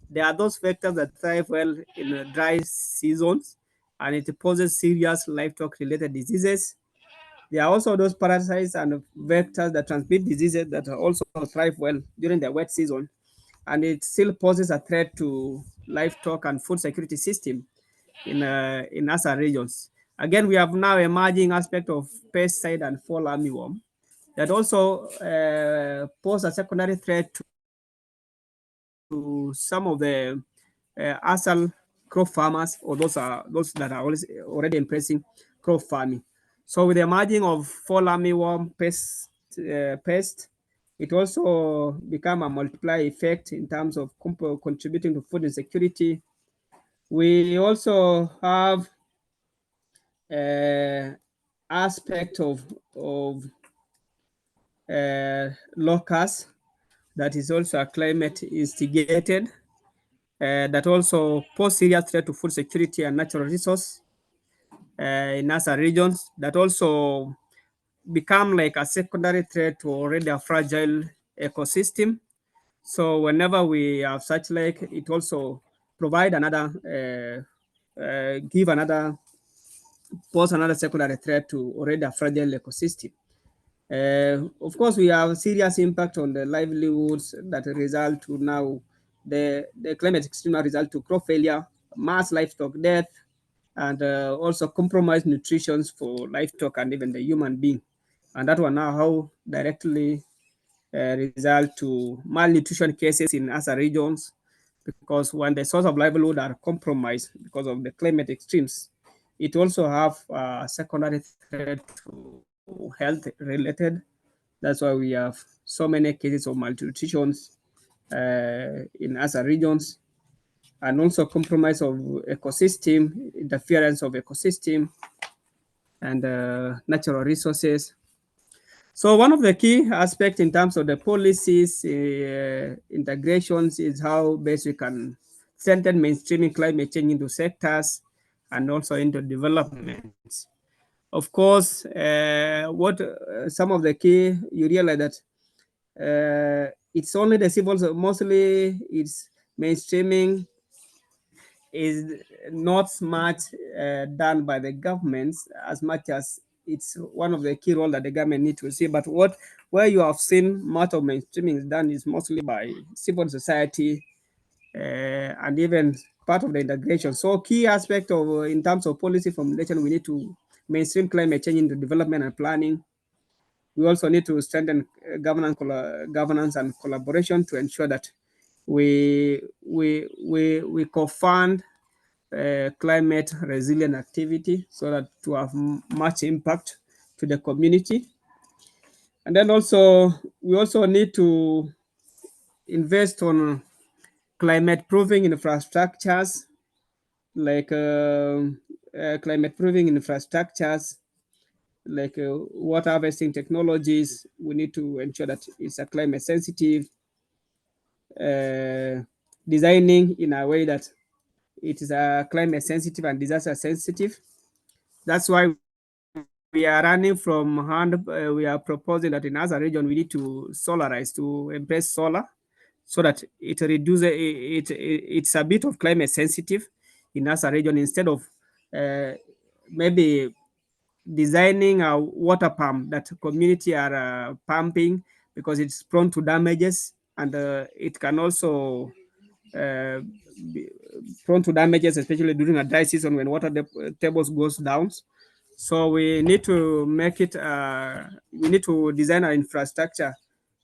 there are those vectors that thrive well in dry seasons and it poses serious livestock related diseases. There are also those parasites and vectors that transmit diseases that also thrive well during the wet season and it still poses a threat to livestock and food security system in ASA regions. Again, we have now emerging aspect of pesticide and fall armyworm that also pose a secondary threat to some of the ASAL crop farmers or those that are already embracing crop farming. So with the emerging of fall armyworm pest, it also become a multiplier effect in terms of contributing to food insecurity. We also have aspect of locusts that is also a climate instigated that also pose serious threat to food security and natural resource in NASA regions that also become like a secondary threat to already a fragile ecosystem. So whenever we have such like, it also provide another, give another, pose another secondary threat to already a fragile ecosystem. Of course, we have serious impact on the livelihoods that result to now the climate extreme result to crop failure, mass livestock death, and also compromised nutrition for livestock and even the human being. And that one now how directly result to malnutrition cases in other regions because when the source of livelihood are compromised because of the climate extremes, it also have secondary threat to health related. That's why we have so many cases of malnutrition in other regions, and also compromise of ecosystem, interference of ecosystem, and natural resources. So one of the key aspects in terms of the policies integrations is how best we can strengthen mainstreaming climate change into sectors and also into developments. Of course, what some of the key, you realize that it's only the civils, mostly it's mainstreaming is not much done by the governments as much as it's one of the key role that the government need to see. But where you have seen much of mainstreaming is done is mostly by civil society and even part of the integration. So key aspect of in terms of policy formulation, we need to mainstream climate change into development and planning. We also need to strengthen governance and collaboration to ensure that we co-fund climate resilient activity so that to have much impact to the community. And then also, we also need to invest on climate proofing infrastructures, like climate proofing infrastructures, like water harvesting technologies. We need to ensure that it's a climate sensitive, designing in a way that it is a climate sensitive and disaster sensitive. That's why we are running from hand. We are proposing that in other region we need to solarize, to embrace solar, so that it reduces it's a bit of climate sensitive in other region, instead of uh, maybe designing a water pump that community are pumping, because it's prone to damages, and it can also uh, be prone to damages, especially during a dry season when water tables goes down. So we need to make it, we need to design our infrastructure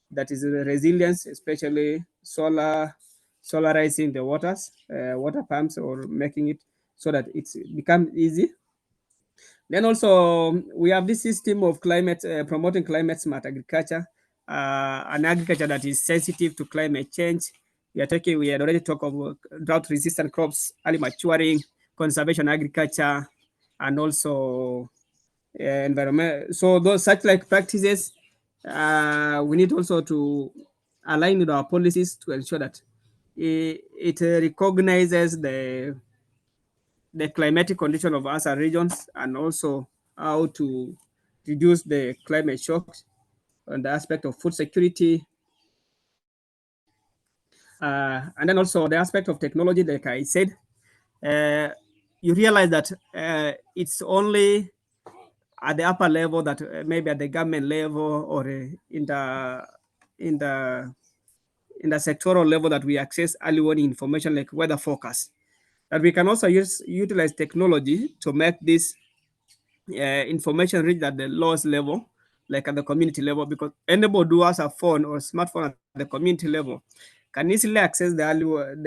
that is resilience, especially solarizing the water pumps, or making it so that it's become easy. Then also we have this system of climate, promoting climate smart agriculture, an agriculture that is sensitive to climate change. We had already talked about drought resistant crops, early maturing, conservation agriculture, and also environment. So those such like practices, we need also to align with our policies to ensure that it recognizes the climatic condition of other regions, and also how to reduce the climate shocks on the aspect of food security. And then also the aspect of technology, like I said, uh, you realize that it's only at the upper level, that maybe at the government level, or in the in the sectoral level, that we access early warning information like weather forecast. That we can also utilize technology to make this information reach at the lowest level, like at the community level, because anybody who has a phone or smartphone at the community level can easily access the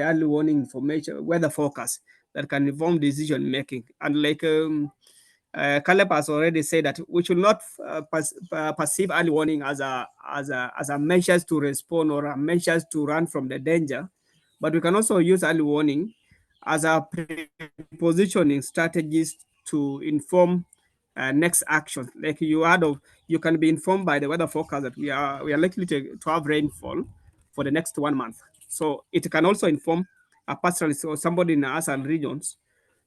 early warning information, weather forecast, that can inform decision making. And like Caleb has already said, that we should not perceive early warning as a measures to respond, or a measures to run from the danger, but we can also use early warning as a positioning strategies to inform next action. Like you can be informed by the weather forecast that we are likely to have rainfall for the next 1 month. So it can also inform a pastoralist or somebody in ASAL regions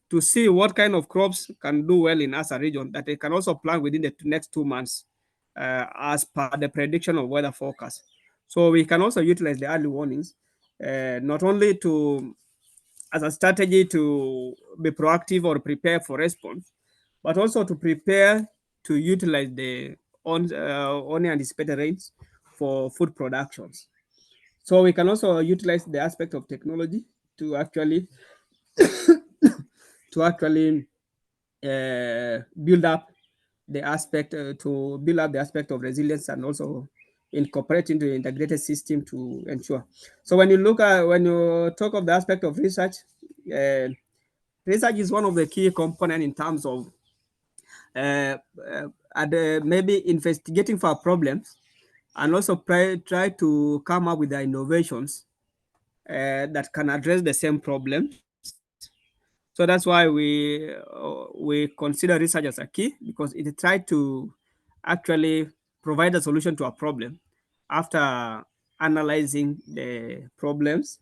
to see what kind of crops can do well in ASAL region, that they can also plan within the next 2 months as per the prediction of weather forecast. So we can also utilize the early warnings, not only to as a strategy to be proactive or prepare for response, but also to prepare to utilize the only anticipated rains for food productions. So we can also utilize the aspect of technology to actually build up the aspect of resilience, and also incorporate into the integrated system to ensure. So when you talk of the aspect of research, uh, research is one of the key components in terms of maybe investigating for problems and also try to come up with the innovations that can address the same problems. So that's why we consider research as a key, because it tries to actually provide a solution to a problem after analyzing the problems.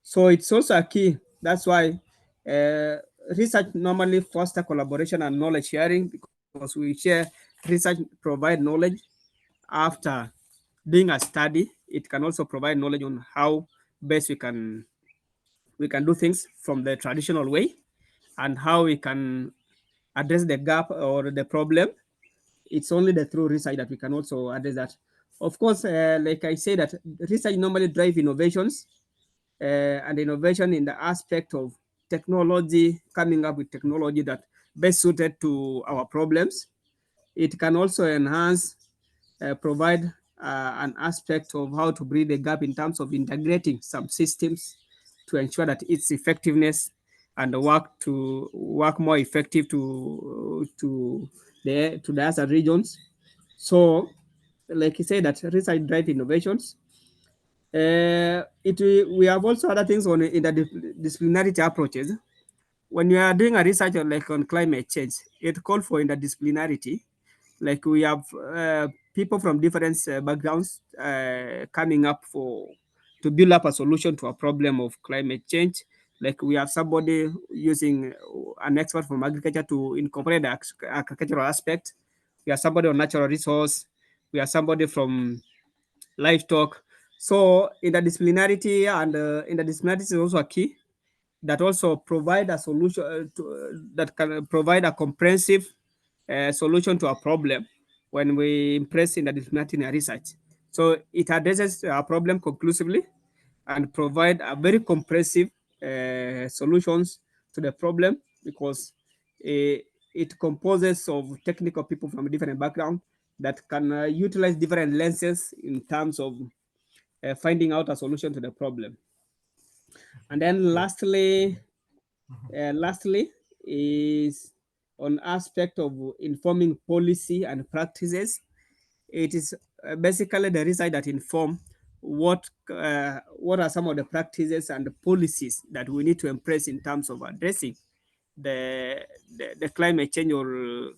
So it's also a key. That's why uh, research normally foster collaboration and knowledge sharing, because we share research, provide knowledge after doing a study. It can also provide knowledge on how best we can do things from the traditional way, and how we can address the gap or the problem. It's only the through research that we can also address that. Of course, like I say, that research normally drive innovations, and innovation in the aspect of technology, coming up with technology that best suited to our problems. It can also enhance, provide an aspect of how to bridge the gap in terms of integrating some systems to ensure that its effectiveness and the work more effective to the other regions. So, like you said, that research drive innovations. We have also other things on interdisciplinarity approaches. When you are doing a research like on climate change, it calls for interdisciplinarity. Like we have people from different backgrounds coming up to build up a solution to a problem of climate change. Like we have somebody using an expert from agriculture to incorporate the agricultural aspect. We have somebody on natural resource. We have somebody from livestock. So interdisciplinarity and interdisciplinarity is also a key that also provide a solution that can provide a comprehensive solution to a problem when we impress in the disciplinary research. So it addresses a problem conclusively and provide a very comprehensive solutions to the problem, because it composes of technical people from a different background that can utilize different lenses in terms of finding out a solution to the problem. And then Yeah. lastly is on aspect of informing policy and practices. It is basically the research that inform what are some of the practices and the policies that we need to embrace in terms of addressing the climate change or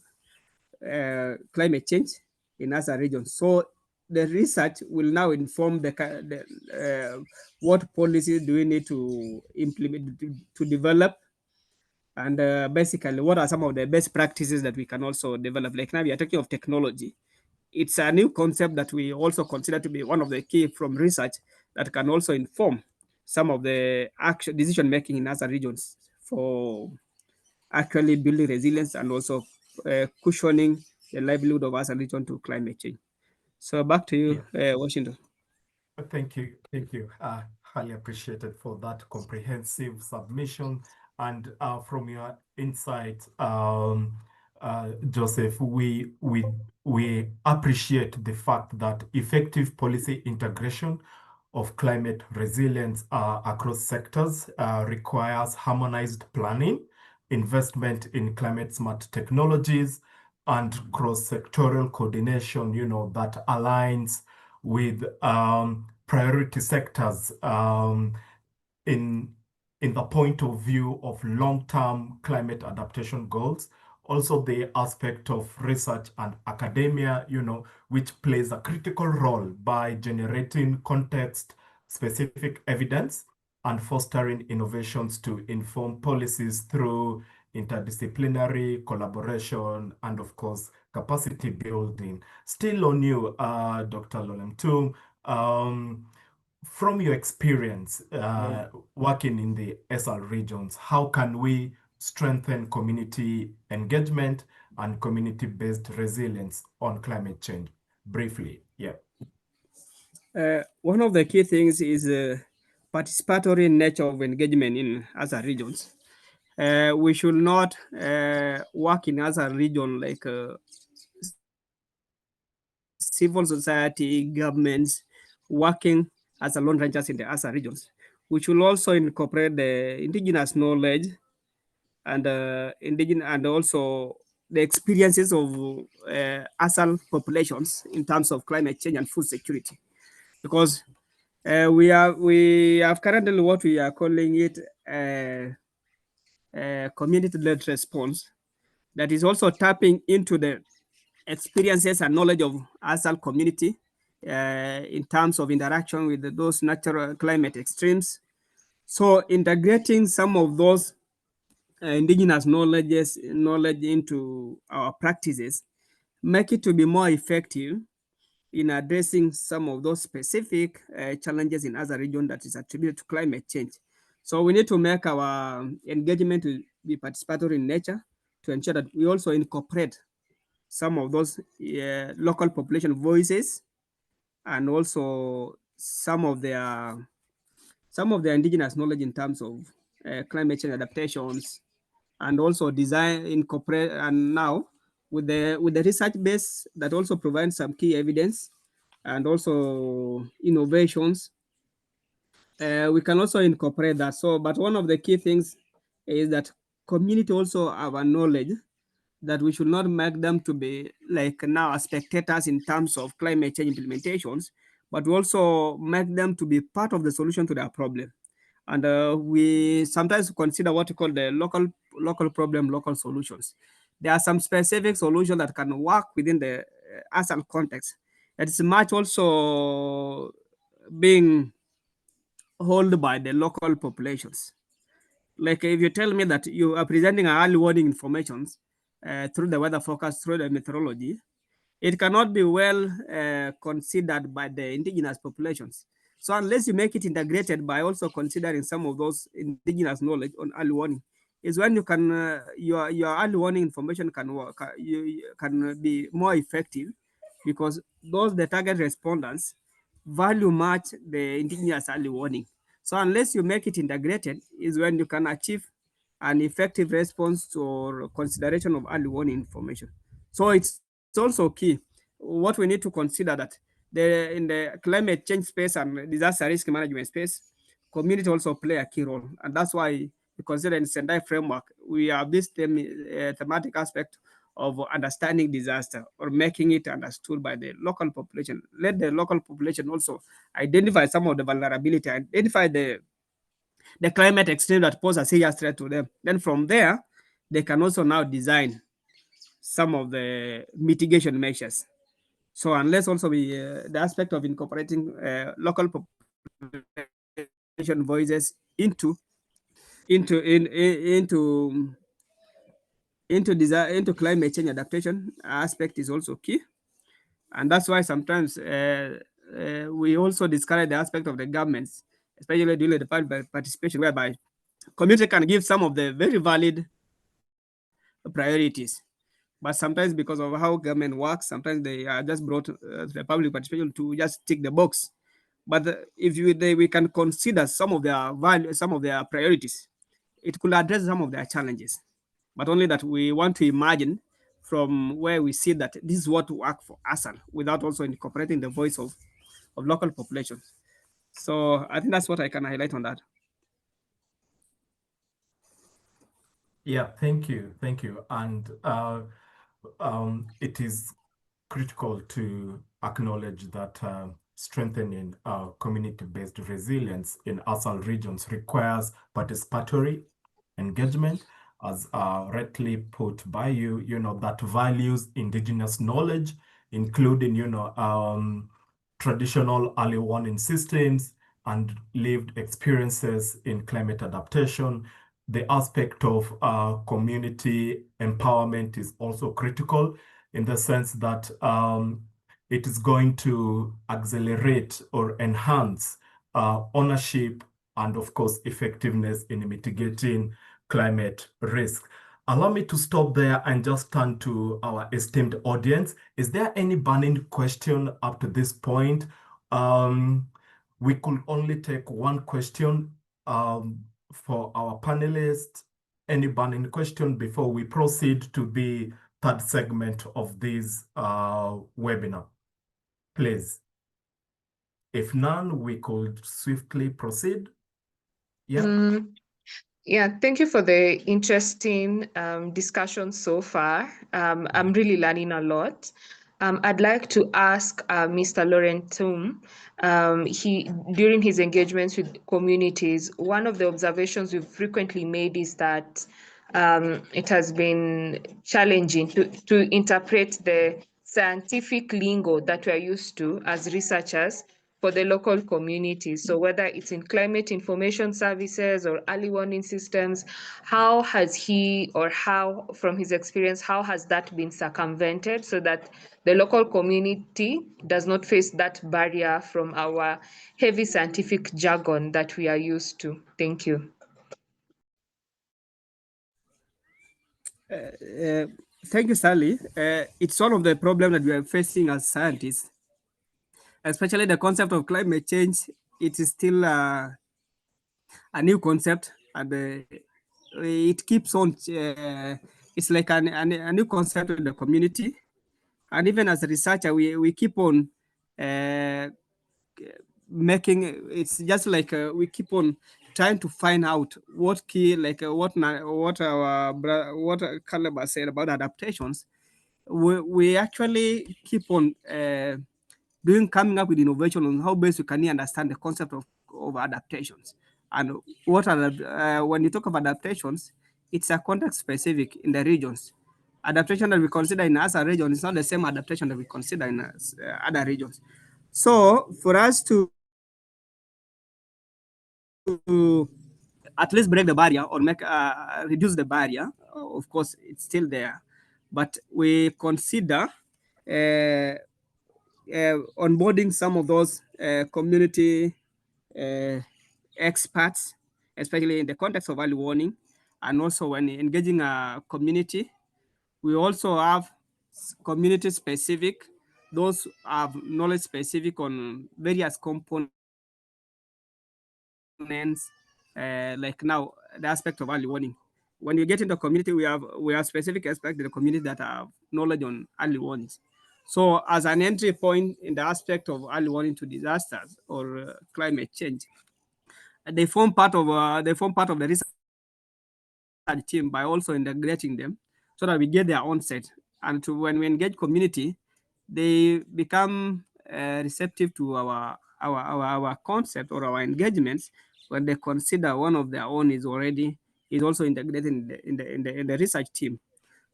climate change in other regions. So the research will now inform what policies do we need to implement to develop, and basically what are some of the best practices that we can also develop. Like now we are talking of technology. It's a new concept that we also consider to be one of the key from research that can also inform some of the action decision making in other regions for actually building resilience and also cushioning the livelihood of other region to climate change. So back to you, Yeah. Washington. Thank you. Thank you. Highly appreciated for that comprehensive submission. And from your insight, Joseph, we appreciate the fact that effective policy integration of climate resilience across sectors requires harmonized planning, investment in climate smart technologies, and cross-sectoral coordination, that aligns with priority sectors in the point of view of long-term climate adaptation goals. Also, the aspect of research and academia, which plays a critical role by generating context-specific evidence and fostering innovations to inform policies through interdisciplinary collaboration and, of course, capacity building. Still on you, Dr. Lolemtum, from your experience Yeah. working in the ASAL regions, how can we strengthen community engagement and community-based resilience on climate change? Briefly, yeah. One of the key things is participatory nature of engagement in other regions. We should not work in other region like civil society, governments working as a lone rangers in the other regions. We should also incorporate the indigenous knowledge and indigenous, and also the experiences of ASAL populations in terms of climate change and food security, because we have currently what we are calling it community-led response, that is also tapping into the experiences and knowledge of ASAL community in terms of interaction with those natural climate extremes. So integrating some of those indigenous knowledge into our practices make it to be more effective in addressing some of those specific challenges in other regions that is attributed to climate change. So we need to make our engagement to be participatory in nature to ensure that we also incorporate some of those local population voices, and also some of their indigenous knowledge in terms of climate change adaptations, and also design incorporate. And now with the research base that also provides some key evidence and also innovations, we can also incorporate that. So, but one of the key things is that community also have a knowledge that we should not make them to be like now as spectators in terms of climate change implementations, but we also make them to be part of the solution to their problem. And we sometimes consider what we call the local problem, local solutions. There are some specific solutions that can work within the ASAL context. It's much also being held by the local populations. Like if you tell me that you are presenting early warning information through the weather forecast, through the meteorology, it cannot be well considered by the indigenous populations. So unless you make it integrated by also considering some of those indigenous knowledge on early warning, is when you can your early warning information can work, you can be more effective, because those the target respondents value much the indigenous early warning. So unless you make it integrated, is when you can achieve an effective response to or consideration of early warning information. So it's also key. What we need to consider that in the climate change space and disaster risk management space, community also play a key role, and that's why we consider in Sendai framework we have this thematic aspect of understanding disaster or making it understood by the local population. Let the local population also identify some of the vulnerability, identify the climate extreme that pose a serious threat to them. Then from there, they can also now design some of the mitigation measures. So unless also we the aspect of incorporating local population voices into in, into climate change adaptation aspect is also key. And that's why sometimes we also discourage the aspect of the governments, especially during the public participation, whereby community can give some of the very valid priorities. But sometimes because of how government works, sometimes they are just brought to the public participation to just tick the box. But if we can consider some of their value, some of their priorities, it could address some of their challenges. But only that we want to imagine from where we see that this is what work for ASAL without also incorporating the voice of local populations. So I think that's what I can highlight on that. Yeah, thank you. And it is critical to acknowledge that strengthening community-based resilience in ASAL regions requires participatory engagement, as rightly put by you, that values indigenous knowledge, including, traditional early warning systems and lived experiences in climate adaptation. The aspect of community empowerment is also critical in the sense that it is going to accelerate or enhance ownership and, of course, effectiveness in mitigating climate risk. Allow me to stop there and just turn to our esteemed audience. Is there any burning question up to this point? We could only take one question for our panelists. Any burning question before we proceed to the third segment of this webinar, please? If none, we could swiftly proceed. Yeah. Yeah, thank you for the interesting discussion so far. I'm really learning a lot. I'd like to ask Mr. Laurentum, during his engagements with communities, one of the observations we've frequently made is that it has been challenging to interpret the scientific lingo that we're used to as researchers for the local communities. So whether it's in climate information services or early warning systems, how has he, or how, from his experience, how has that been circumvented so that the local community does not face that barrier from our heavy scientific jargon that we are used to? Thank you. Thank you, Sally. It's one of the problems that we are facing as scientists, especially the concept of climate change. It is still a new concept, and it keeps on. It's like a new concept in the community, and even as a researcher, we keep on making. It's just like we keep on trying to find out what key, like what Caleb said about adaptations. We actually keep on coming up with innovation on how best we can understand the concept of adaptations. And what are when you talk of adaptations, it's a context specific in the regions. Adaptation that we consider in ASAL region is not the same adaptation that we consider in other regions. So for us to at least break the barrier or make reduce the barrier, of course it's still there, but we consider onboarding some of those community experts, especially in the context of early warning, and also when engaging a community. We also have community specific, those have knowledge specific on various components, like now the aspect of early warning. When you get into the community, we have specific aspects in the community that have knowledge on early warnings. So as an entry point in the aspect of early warning to disasters or climate change, they form part of the research team by also integrating them so that we get their onset. And when we engage community, they become receptive to our concept or our engagements when they consider one of their own is also integrated in the research team.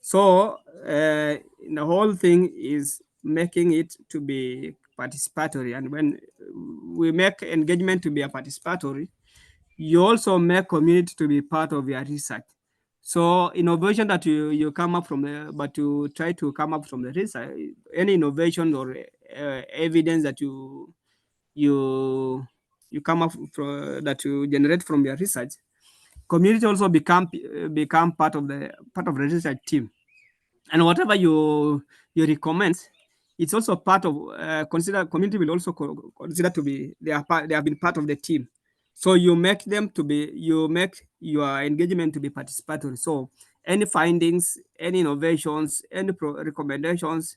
So the whole thing is making it to be participatory, and when we make engagement to be a participatory, you also make community to be part of your research. So innovation that you come up from, but you try to come up from the research, any innovation or evidence that you come up from, that you generate from your research, community also become part of the research team, and whatever you recommend, it's also part of consider community will also consider to be they have been part of the team. So you make your engagement to be participatory. So any findings, any innovations, any recommendations,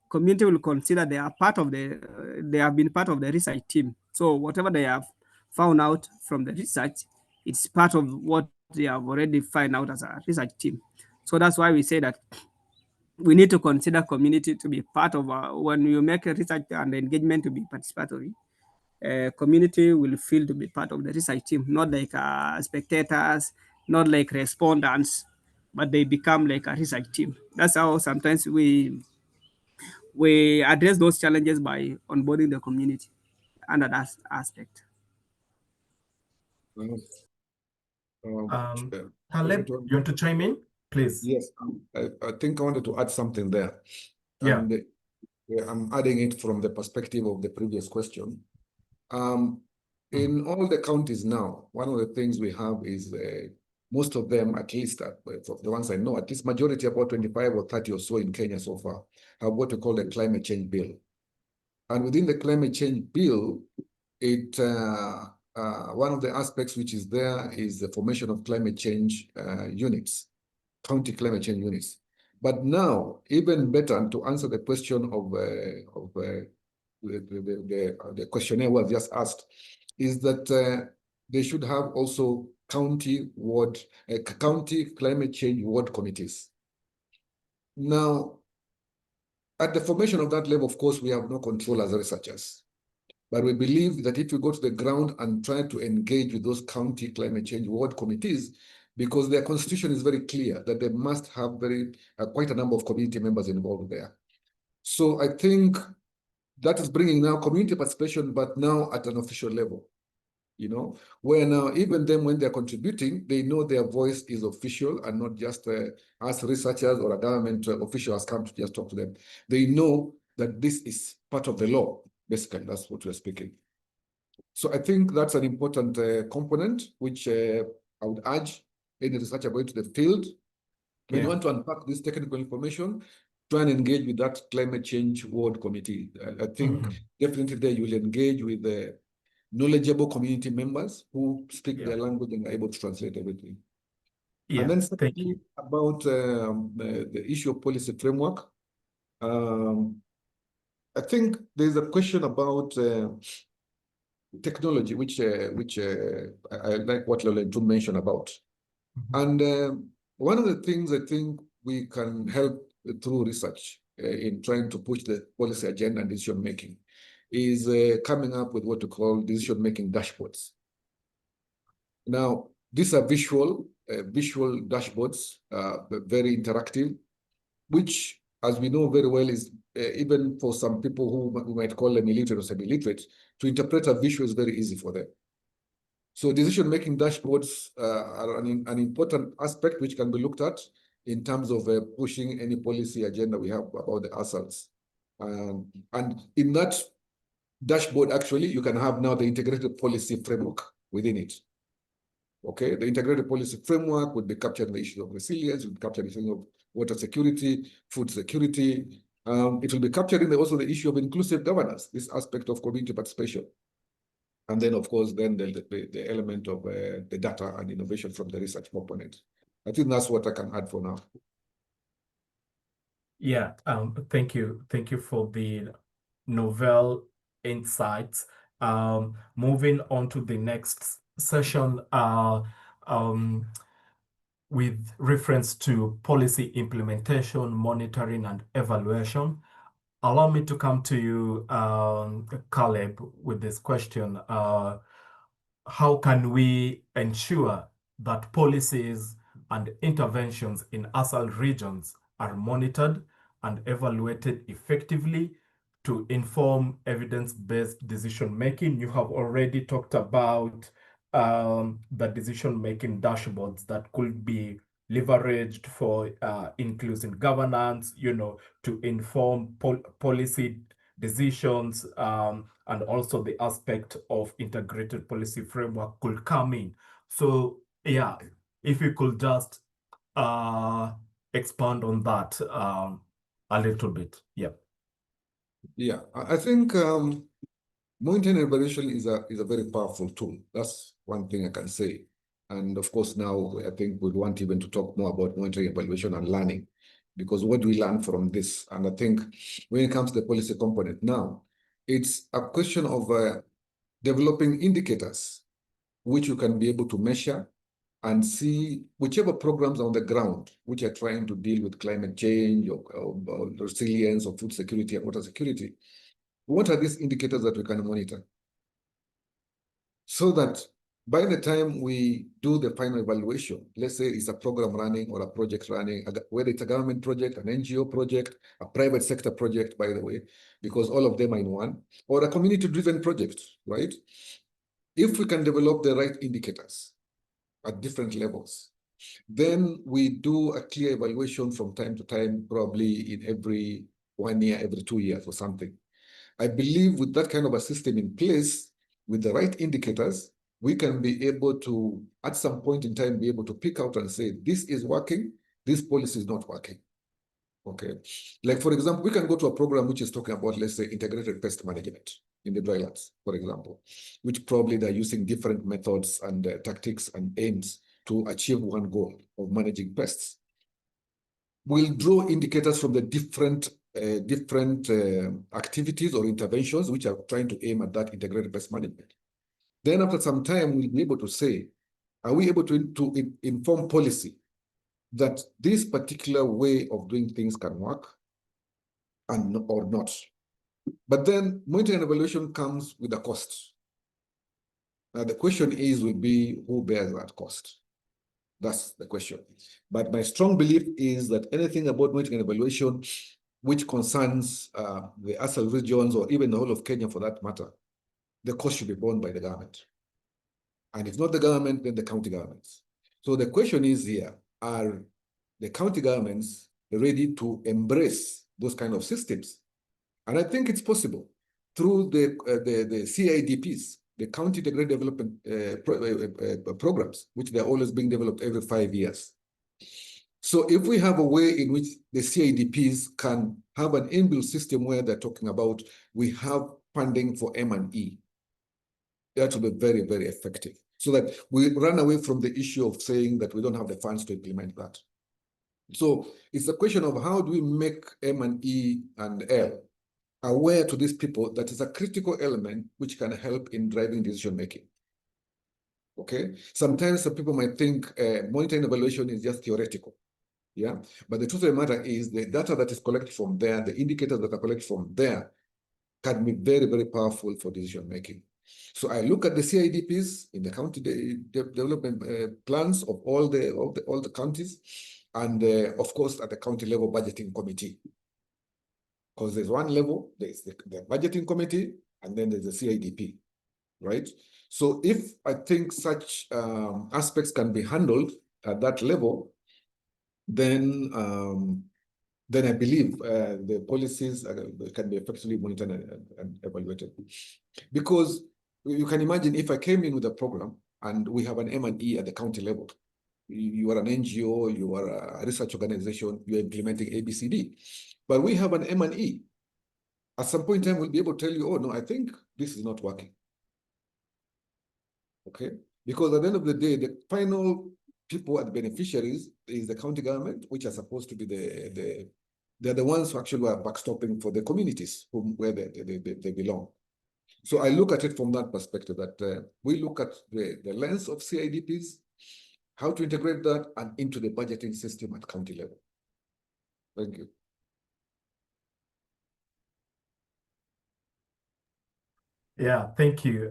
community will consider they are part of they have been part of the research team. So whatever they have found out from the research, it's part of what they have already found out as a research team. So that's why we say that we need to consider community to be part of when you make a research and engagement to be participatory. Community will feel to be part of the research team, not like spectators, not like respondents, but they become like a research team. That's how sometimes we address those challenges by onboarding the community under that aspect. Caleb, you want to chime in, please? Yes, I think I wanted to add something there. Yeah. And I'm adding it from the perspective of the previous question. In all the counties now, one of the things we have is most of them, at least the ones I know, at least majority, about 25 or 30 or so in Kenya so far, have what we call the climate change bill. And within the climate change bill, one of the aspects which is there is the formation of climate change units, county climate change units. But now, even better, to answer the question of the questionnaire was just asked, is that they should have also county climate change ward committees. Now, at the formation of that level, of course, we have no control as researchers. But we believe that if we go to the ground and try to engage with those county climate change ward committees, because their constitution is very clear that they must have quite a number of community members involved there. So I think that is bringing now community participation, but now at an official level, where now even them, when they're contributing, they know their voice is official and not just us researchers or a government official has come to just talk to them. They know that this is part of the law. Basically, that's what we're speaking. So I think that's an important component, which I would urge any researcher going to the field. When you want to unpack this technical information, try and engage with that climate change ward committee. I think definitely there you will engage with the knowledgeable community members who speak their language and are able to translate everything. Yeah, and then thank you. about the issue of policy framework. I think there's a question about technology, which I like what Lorenzo mentioned about. And one of the things I think we can help through research in trying to push the policy agenda and decision making is coming up with what we call decision making dashboards. Now, these are visual dashboards, very interactive, which, as we know very well, is even for some people who we might call them illiterate or semi-literate, to interpret a visual is very easy for them. So decision-making dashboards are an important aspect which can be looked at in terms of pushing any policy agenda we have about the ASALs. And in that dashboard, actually, you can have now the integrated policy framework within it. Okay, the integrated policy framework would be capturing the issue of resilience, would capture the issue of water security, food security. It will be capturing also the issue of inclusive governance, this aspect of community participation. And then, of course, then the element of the data and innovation from the research component. I think that's what I can add for now. Yeah, thank you. Thank you for the novel insights. Moving on to the next session, with reference to policy implementation, monitoring, and evaluation. Allow me to come to you, Caleb, with this question. How can we ensure that policies and interventions in ASAL regions are monitored and evaluated effectively to inform evidence-based decision-making? You have already talked about the decision-making dashboards that could be leveraged for inclusive governance, to inform policy decisions, and also the aspect of integrated policy framework could come in. So yeah, if you could just expand on that a little bit. Yeah. Yeah, I think monitoring and evaluation is a very powerful tool. That's one thing I can say. And of course, now I think we'd want even to talk more about monitoring, evaluation, and learning, because what do we learn from this? And I think when it comes to the policy component now, it's a question of developing indicators which you can be able to measure and see whichever programs on the ground which are trying to deal with climate change or resilience or food security and water security. What are these indicators that we can monitor? So that by the time we do the final evaluation, let's say it's a program running or a project running, whether it's a government project, an NGO project, a private sector project, by the way, because all of them are in one, or a community-driven project, right? If we can develop the right indicators at different levels, then we do a clear evaluation from time to time, probably in every 1 year, every 2 years or something. I believe with that kind of a system in place, with the right indicators, we can be able to, at some point in time, be able to pick out and say, this is working, this policy is not working. Okay. Like, for example, we can go to a program which is talking about, let's say, integrated pest management in the drylands, for example, which probably they're using different methods and tactics and aims to achieve one goal of managing pests. We'll draw indicators from the different activities or interventions which are trying to aim at that integrated pest management. Then after some time, we'll be able to say, Are we able to inform policy that this particular way of doing things can work or not? But then monitoring and evaluation comes with a cost. Now the question will be who bears that cost? That's the question. But my strong belief is that anything about monitoring and evaluation which concerns the ASAL regions or even the whole of Kenya for that matter, the cost should be borne by the government. And if not the government, then the county governments. So the question is here, are the county governments ready to embrace those kind of systems? And I think it's possible through the CIDPs, the County Integrated Development Programs, which they're always being developed every 5 years. So if we have a way in which the CIDPs can have an inbuilt system where they're talking about, we have funding for M&E, that will be very, very effective. So that we run away from the issue of saying that we don't have the funds to implement that. So it's a question of how do we make M&E and L aware to these people that is a critical element which can help in driving decision making. Okay, sometimes some people might think monitoring evaluation is just theoretical. Yeah, but the truth of the matter is the data that is collected from there, the indicators that are collected from there, can be very, very powerful for decision making. So I look at the CIDPs in the county development plans of all the counties, and of course at the county level budgeting committee. Because there's one level, there's the budgeting committee, and then there's the CIDP, right? So if I think such aspects can be handled at that level, then I believe the policies can be effectively monitored and evaluated. Because you can imagine if I came in with a program and we have an M&E at the county level, you are an NGO, you are a research organization, you're implementing ABCD, but we have an M&E. At some point in time, we'll be able to tell you, oh, no, I think this is not working. Okay? Because at the end of the day, the final people and beneficiaries is the county government, which are supposed to be they're the ones who actually are backstopping for the communities where they belong. So I look at it from that perspective, that we look at the lens of CIDPs, how to integrate that and into the budgeting system at county level. Thank you. Yeah, thank you.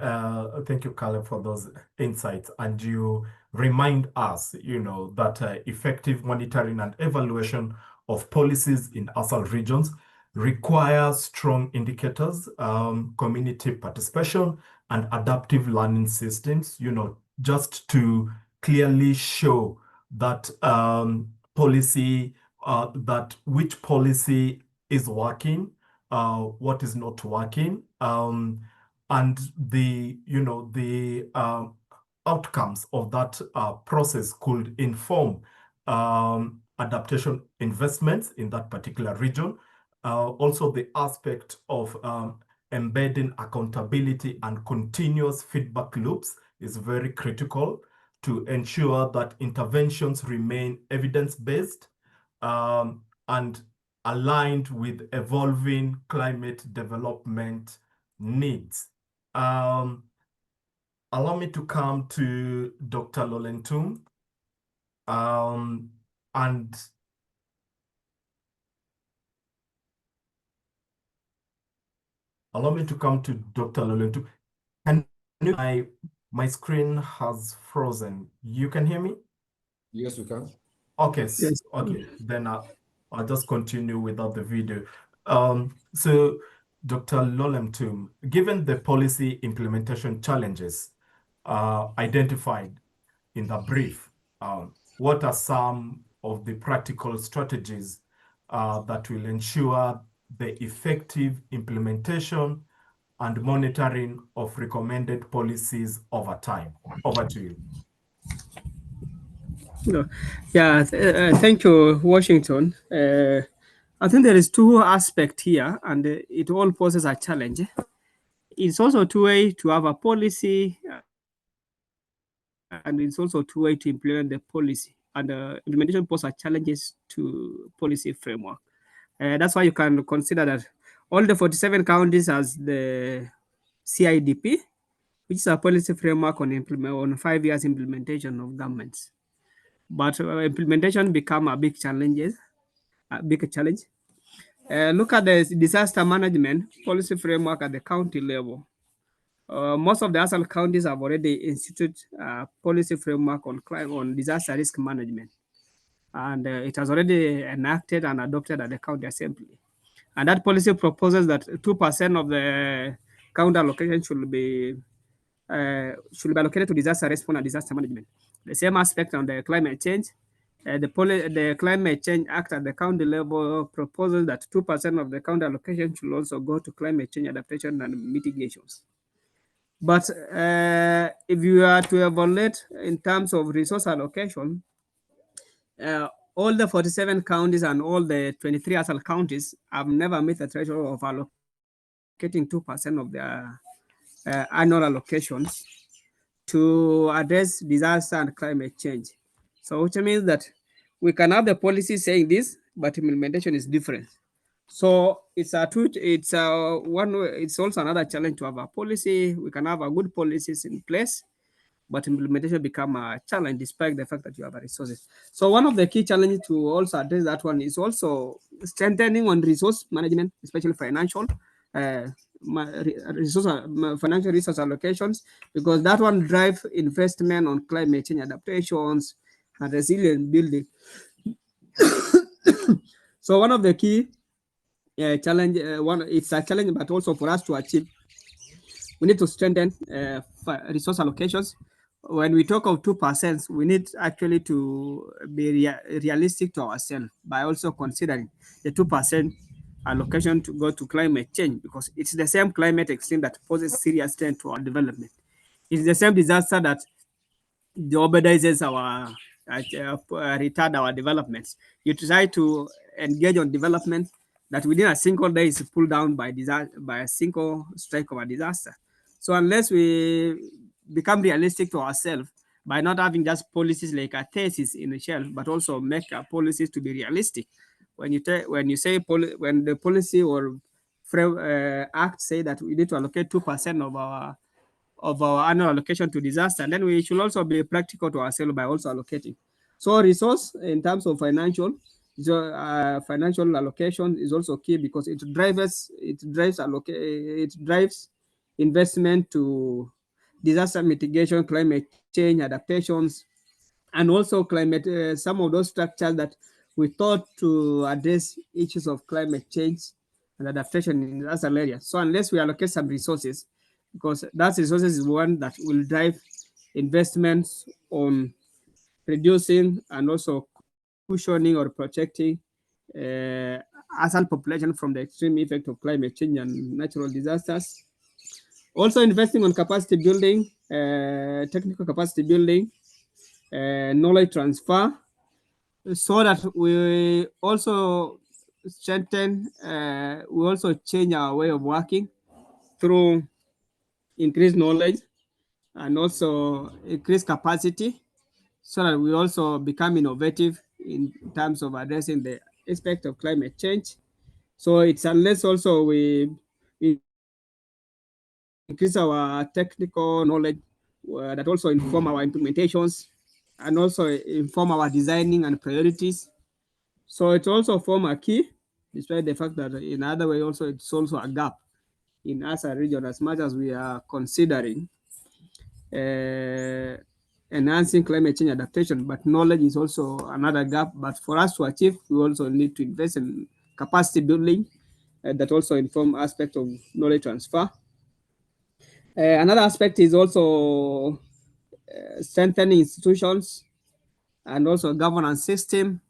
Thank you, Caleb, for those insights. And you remind us, that effective monitoring and evaluation of policies in ASAL regions requires strong indicators, community participation, and adaptive learning systems, just to clearly show that which policy is working, what is not working, and the outcomes of that process could inform adaptation investments in that particular region. Also, the aspect of embedding accountability and continuous feedback loops is very critical to ensure that interventions remain evidence-based and aligned with evolving climate development needs. Allow me to come to Dr. Lolentum, and allow me to come to Dr. Lolentum. And my screen has frozen. You can hear me? Yes, we can. Okay, Yes. okay. Then I'll just continue without the video. So, Dr. Lolentum, given the policy implementation challenges identified in the brief, what are some of the practical strategies that will ensure the effective implementation and monitoring of recommended policies over time? Over to you. Yeah, thank you, Washington. I think there is two aspects here, and it all poses a challenge. It's also two way to have a policy, and it's also two way to implement the policy. And implementation poses challenges to policy framework. That's why you can consider that all the 47 counties as the CIDP, which is a policy framework on 5 years implementation of governments. But implementation become a big challenge. Look at the disaster management policy framework at the county level. Most of the ASAL counties have already instituted a policy framework on disaster risk management, and it has already enacted and adopted at the county assembly. And that policy proposes that 2% of the county allocation should be allocated to disaster response and disaster management. The same aspect on the climate change. The Climate Change Act at the county level proposes that 2% of the county allocation should also go to climate change adaptation and mitigations. But if you are to evaluate in terms of resource allocation, all the 47 counties and all the 23 ASAL counties have never met the threshold of allocating 2% of their annual allocations to address disaster and climate change. So which means that we can have the policy saying this, but implementation is different. So it's also another challenge to have a policy. We can have a good policies in place, but implementation become a challenge despite the fact that you have resources. So one of the key challenges to also address that one is also strengthening on resource management, especially financial financial resource allocations, because that one drive investment on climate change adaptations and resilient building. So one of the key challenge, it's a challenge, but also for us to achieve, we need to strengthen resource allocations. When we talk of 2%, we need actually to be realistic to ourselves by also considering the 2% allocation to go to climate change, because it's the same climate extreme that poses serious threat to our development. It's the same disaster that jeopardizes our retard our developments. You try to engage on development that within a single day is pulled down by a single strike of a disaster. So unless we become realistic to ourselves by not having just policies like a thesis in the shelf, but also make our policies to be realistic. When the policy or act say that we need to allocate 2% of our annual allocation to disaster, and then we should also be practical to ourselves by also allocating. So resource in terms of financial allocation is also key, because it drives investment to disaster mitigation, climate change adaptations, and also some of those structures that we thought to address issues of climate change and adaptation in disaster areas. So unless we allocate some resources, because that resources is one that will drive investments on reducing and also cushioning or protecting ASAL population from the extreme effect of climate change and natural disasters. Also investing on capacity building, technical capacity building, knowledge transfer, so that we also strengthen, we also change our way of working through increased knowledge and also increased capacity, so that we also become innovative in terms of addressing the aspect of climate change. So it's unless also we increase our technical knowledge that also inform our implementations and also inform our designing and priorities. So it also form a key, despite the fact that in other way also it's also a gap in ASA region, as much as we are considering enhancing climate change adaptation, but knowledge is also another gap. But for us to achieve, we also need to invest in capacity building that also inform aspect of knowledge transfer. Another aspect is also strengthening institutions and also governance system.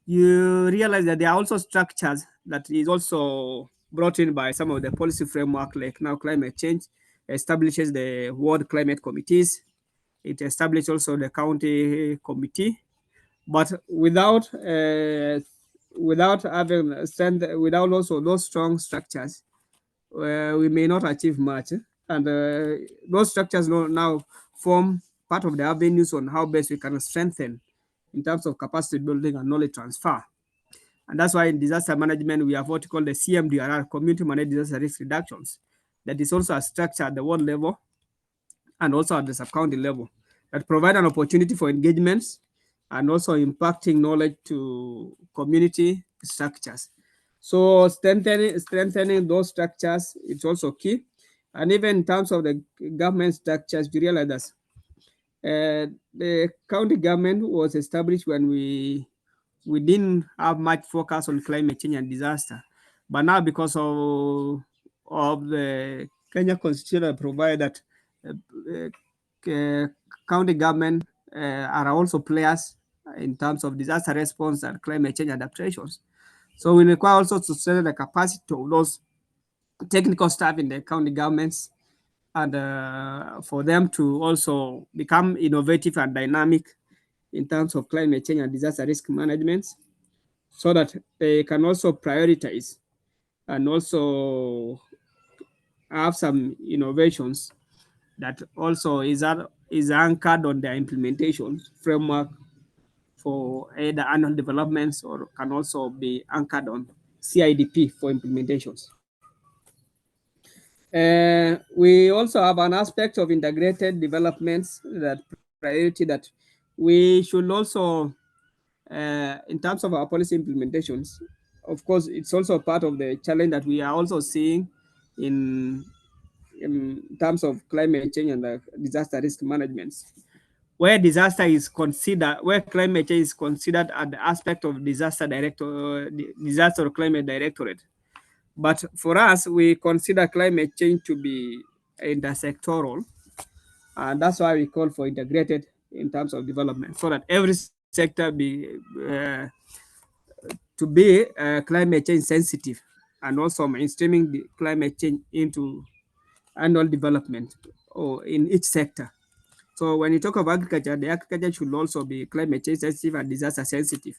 You realize that there are also structures that is also brought in by some of the policy framework, like now climate change establishes the World Climate Committees. It established also the county committee, but without without also those strong structures, we may not achieve much. And those structures now form part of the avenues on how best we can strengthen in terms of capacity building and knowledge transfer. And that's why in disaster management, we have what we call the CMDRR, Community Managed Disaster Risk Reductions. That is also a structure at the world level and also at the sub-county level that provide an opportunity for engagements and also impacting knowledge to community structures. So strengthening those structures is also key. And even in terms of the government structures, we realize that the county government was established when we didn't have much focus on climate change and disaster. But now, because of the Kenya constitution that provide that uh, county government are also players in terms of disaster response and climate change adaptations. So we require also to strengthen the capacity of those technical staff in the county governments and for them to also become innovative and dynamic in terms of climate change and disaster risk management so that they can also prioritize and also have some innovations that also is anchored on their implementation framework for either annual developments or can also be anchored on CIDP for implementations. We also have an aspect of integrated developments that priority that we should also, in terms of our policy implementations, of course, it's also part of the challenge that we are also seeing in, in terms of climate change and disaster risk management, where disaster is considered, where climate change is considered at the aspect of disaster or climate directorate. But for us, we consider climate change to be intersectoral, and that's why we call for integrated in terms of development, so that every sector be to be climate change sensitive, and also mainstreaming the climate change into annual development or in each sector. So when you talk of agriculture, the agriculture should also be climate change sensitive and disaster sensitive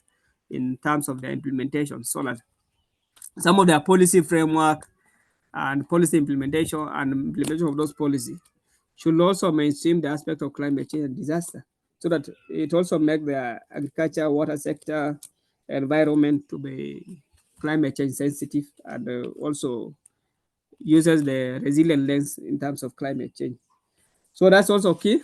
in terms of the implementation, so that some of their policy framework and policy implementation of those policies should also mainstream the aspect of climate change and disaster, so that it also make the agriculture, water sector, environment to be climate change sensitive, and also uses the resilient lens in terms of climate change. So that's also key.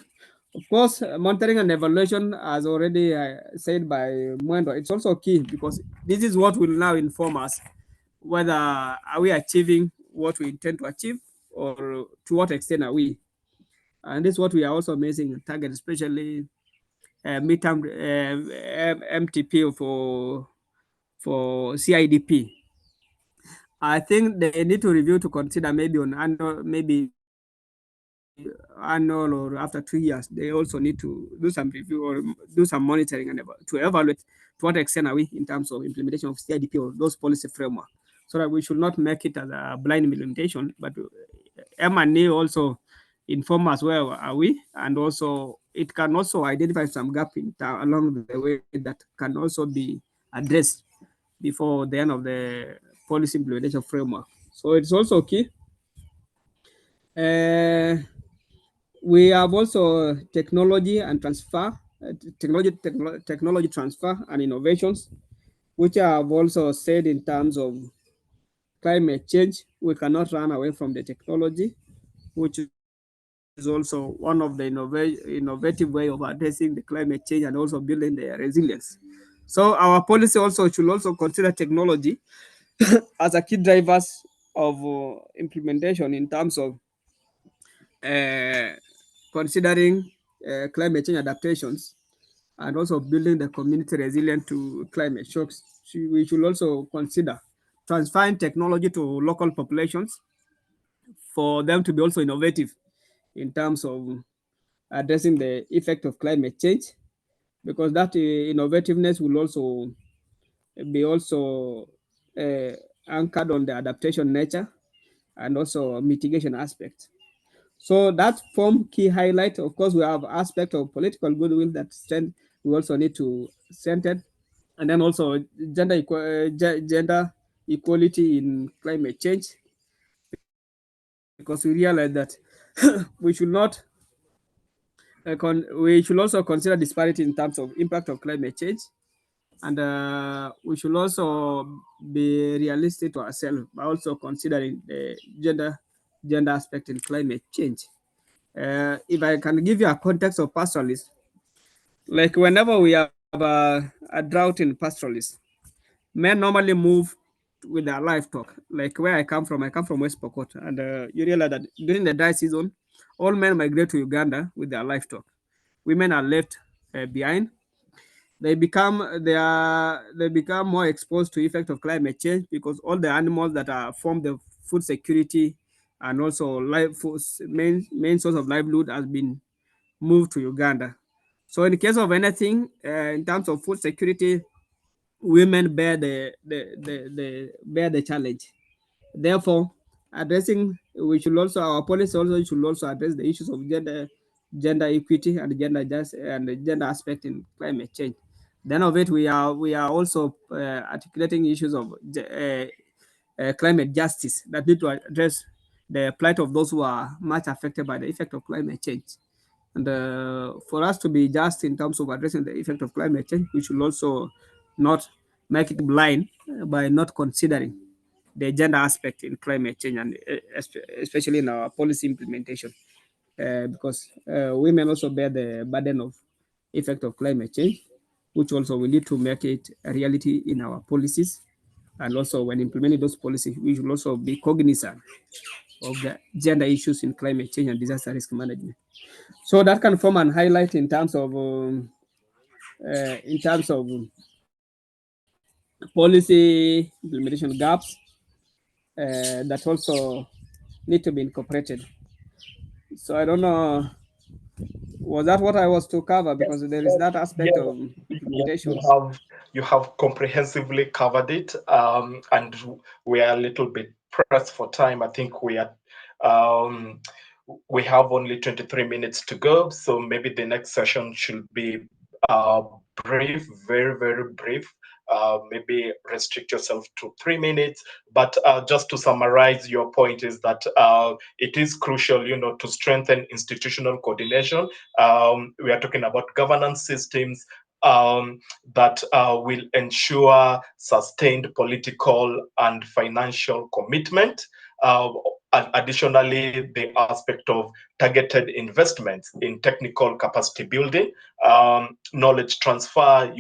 Of course, monitoring and evaluation, as already said by Mwendo, it's also key because this is what will now inform us whether are we achieving what we intend to achieve or to what extent are we. And this is what we are also missing target, especially midterm MTP for CIDP. I think they need to review to consider maybe on annual, maybe annual or after 2 years, they also need to do some review or do some monitoring and to evaluate to what extent are we in terms of implementation of CIDP or those policy framework, so that we should not make it as a blind implementation, but M&A also inform us where are we, and also it can also identify some gap along the way that can also be addressed before the end of the policy implementation framework. So it's also key. We have also technology and transfer, technology transfer and innovations, which I have also said in terms of climate change. We cannot run away from the technology, which is also one of the innovative way of addressing the climate change and also building the resilience. So our policy also should also consider technology as a key drivers of implementation in terms of uh, considering climate change adaptations and also building the community resilient to climate shocks. We should also consider transferring technology to local populations for them to be also innovative in terms of addressing the effect of climate change, because that innovativeness will also be also anchored on the adaptation nature and also mitigation aspect. So that form key highlight. Of course, we have aspect of political goodwill that we also need to strengthen, and then also gender equality in climate change, because we realize that we should not we should also consider disparity in terms of impact of climate change, and we should also be realistic to ourselves by also considering the gender aspect in climate change. If I can give you a context of pastoralists, like whenever we have a drought in pastoralists, men normally move with their livestock. Like where I come from West Pokot, and you realize that during the dry season, all men migrate to Uganda with their livestock. Women are left behind. They become more exposed to effect of climate change because all the animals that are form the food security and also main source of livelihood has been moved to Uganda. So in the case of anything, in terms of food security, women bear the bear the challenge. Therefore, addressing we should also our policy also should also address the issues of gender equity and gender aspect in climate change. Then of it, we are also articulating issues of climate justice that need to address the plight of those who are much affected by the effect of climate change. And for us to be just in terms of addressing the effect of climate change, we should also not make it blind by not considering the gender aspect in climate change and especially in our policy implementation. Because women also bear the burden of effect of climate change, which also we need to make it a reality in our policies. And also when implementing those policies, we should also be cognizant of the gender issues in climate change and disaster risk management. So that can form an highlight in terms of policy implementation gaps that also need to be incorporated. So I don't know, was that what I was to cover? Yes, Because there is yes, that aspect yes, of yes, implementations. you have comprehensively covered it, and we are a little bit pressed for time. I think um, we have only 23 minutes to go, so maybe the next session should be uh, brief, very, very brief. Maybe restrict yourself to 3 minutes. But just to summarize, your point is that it is crucial, to strengthen institutional coordination. We are talking about governance systems that will ensure sustained political and financial commitment. And additionally, the aspect of targeted investments in technical capacity building, knowledge transfer,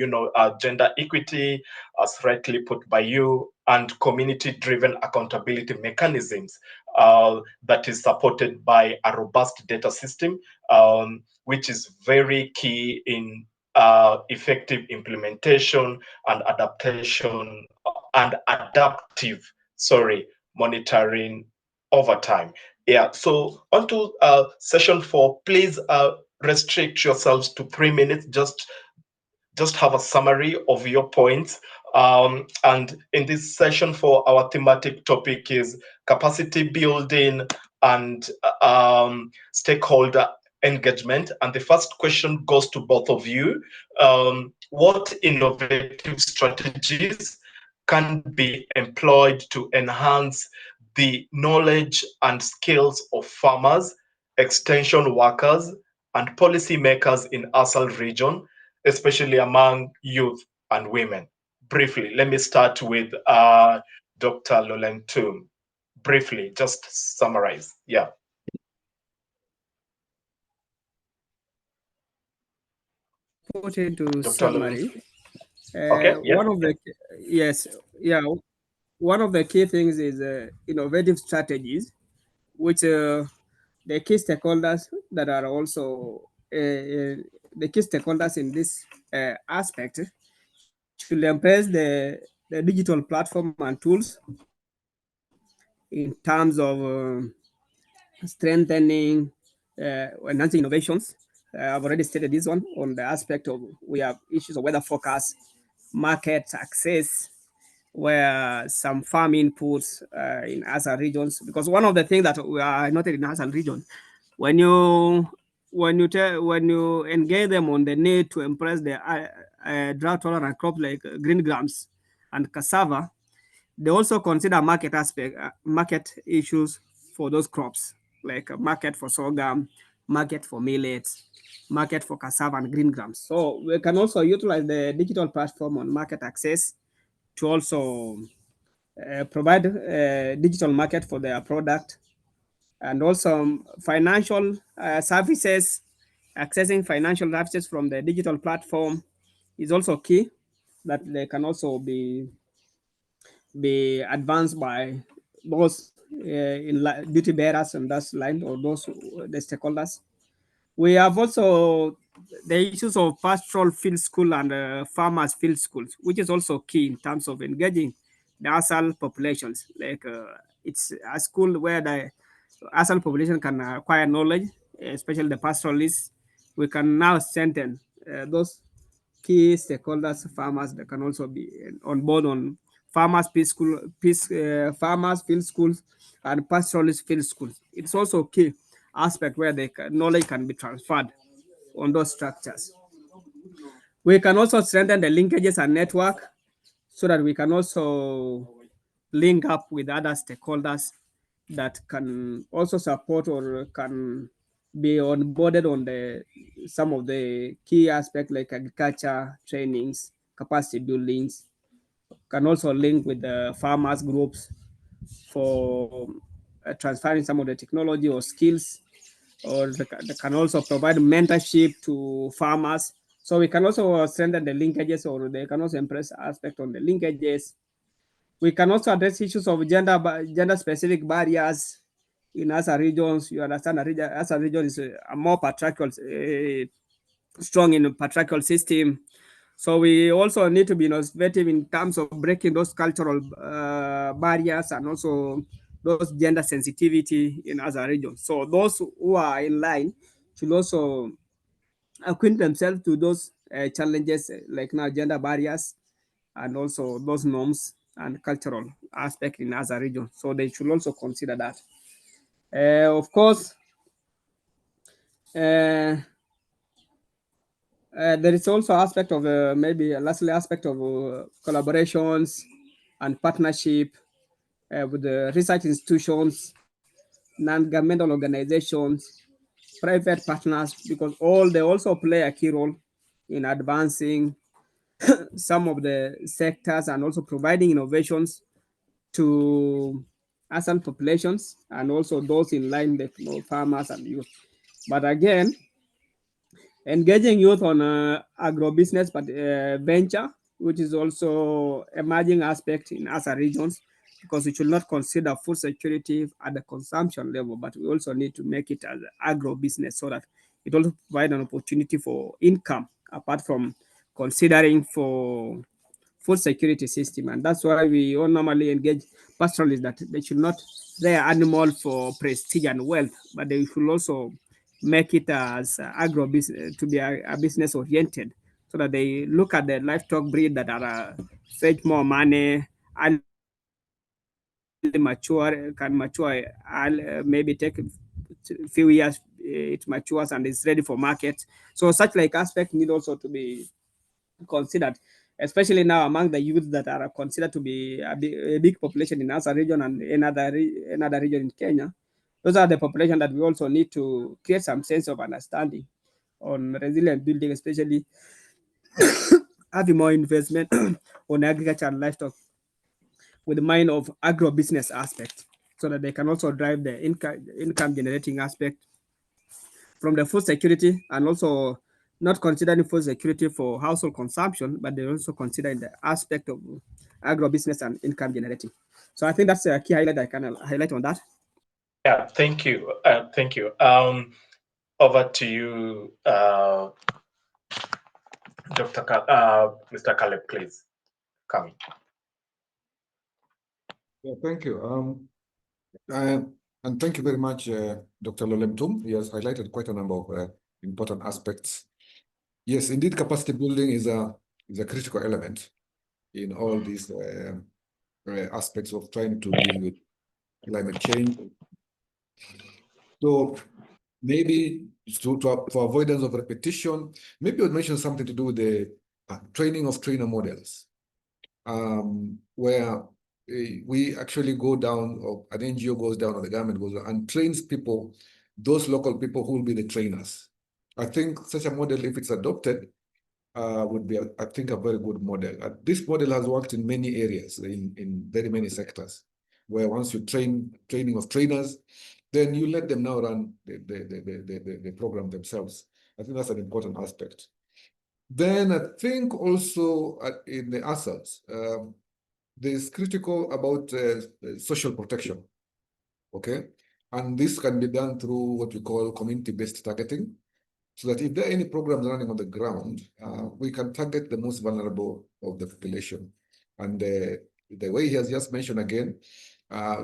gender equity, as rightly put by you, and community-driven accountability mechanisms that is supported by a robust data system, which is very key in effective implementation and adaptive, monitoring over time. Yeah, so on to session 4. Please restrict yourselves to 3 minutes. Just have a summary of your points. And in this session 4, our thematic topic is capacity building and stakeholder engagement. And the first question goes to both of you. What innovative strategies can be employed to enhance the knowledge and skills of farmers, extension workers, and policymakers in ASAL region, especially among youth and women? Briefly, let me start with Dr. Lolentum. Briefly, just summarize. Yeah. Put into Dr. Lolentum. summary, Okay, yeah. one of the yes, yeah, one of the key things is innovative strategies, which the key stakeholders that are also the key stakeholders in this aspect should embrace the digital platform and tools in terms of strengthening, enhancing innovations. I've already stated this one on the aspect of we have issues of weather forecast, market access, where some farm inputs in ASAL regions, because one of the things that we are noted in ASAL region, when you when you engage them on the need to embrace the drought tolerant crops like green grams and cassava, they also consider market issues for those crops, like a market for sorghum, market for millets, market for cassava and green grams. So we can also utilize the digital platform on market access to also provide a digital market for their product And also financial services, accessing financial services from the digital platform is also key, that they can also be advanced by those duty bearers on that line, or those the stakeholders. We have also the issues of pastoral field school and farmers field schools, which is also key in terms of engaging the ASAL populations. Like it's a school where the ASAL population can acquire knowledge, especially the pastoralists. We can now strengthen those key stakeholders, farmers, that can also be on board on farmers field school, farmers field schools, and pastoralist field schools. It's also key aspect where the knowledge can be transferred on those structures. We can also strengthen the linkages and network, so that we can also link up with other stakeholders that can also support or can be onboarded on the some of the key aspects like agriculture trainings, capacity buildings. Can also link with the farmers groups for transferring some of the technology or skills, or they can also provide mentorship to farmers. So we can also strengthen the linkages, or they can also impress aspect on the linkages. We can also address issues of gender specific barriers in ASA regions. You understand, ASA region is a more patriarchal, strong in a patriarchal system. So we also need to be innovative in terms of breaking those cultural barriers, and also those gender sensitivity in other regions. So those who are in line should also acquaint themselves to those challenges, like now gender barriers, and also those norms and cultural aspect in other regions. So they should also consider that. Of course, there is also aspect of maybe lastly aspect of collaborations and partnership with the research institutions, non-governmental organizations, private partners, because all they also play a key role in advancing some of the sectors and also providing innovations to ASEAN populations, and also those in line with farmers and youth. But again, engaging youth on agro-business but venture, which is also emerging aspect in ASA regions, because we should not consider food security at the consumption level, but we also need to make it as agro-business, so that it also provide an opportunity for income apart from considering for food security system. And that's why we all normally engage pastoralists, that they should not rear animal for prestige and wealth, but they should also make it as agro business, to be a business oriented, so that they look at the livestock breed that are fetch more money and mature, can mature, maybe take a few years, it matures and is ready for market. So such like aspect need also to be considered, especially now among the youth that are considered to be a big population in our region and another region in Kenya. Those are the population that we also need to create some sense of understanding on resilient building, especially having more investment on agriculture and livestock with the mind of agro-business aspect, so that they can also drive the income generating aspect from the food security, and also not considering food security for household consumption, but they also consider the aspect of agro-business and income generating. So I think that's a key highlight I can highlight on that. Yeah, thank you. Thank you. Over to you, Mr. Caleb, please. Come. Yeah, thank you. And thank you very much, Dr. Lolem Tum. He has highlighted quite a number of important aspects. Yes, indeed, capacity building is a critical element in all these aspects of trying to deal with climate change. So maybe for avoidance of repetition, maybe I'll mention something to do with the training of trainer models, where we actually go down, or an NGO goes down, or the government goes down and trains people, those local people who will be the trainers. I think such a model, if it's adopted, would be, I think, a very good model. This model has worked in many areas, in very many sectors, where once you training of trainers, then you let them now run the program themselves. I think that's an important aspect. Then I think also in the ASALs, there's critical about social protection, okay? And this can be done through what we call community-based targeting, so that if there are any programs running on the ground, we can target the most vulnerable of the population. And the way he has just mentioned again,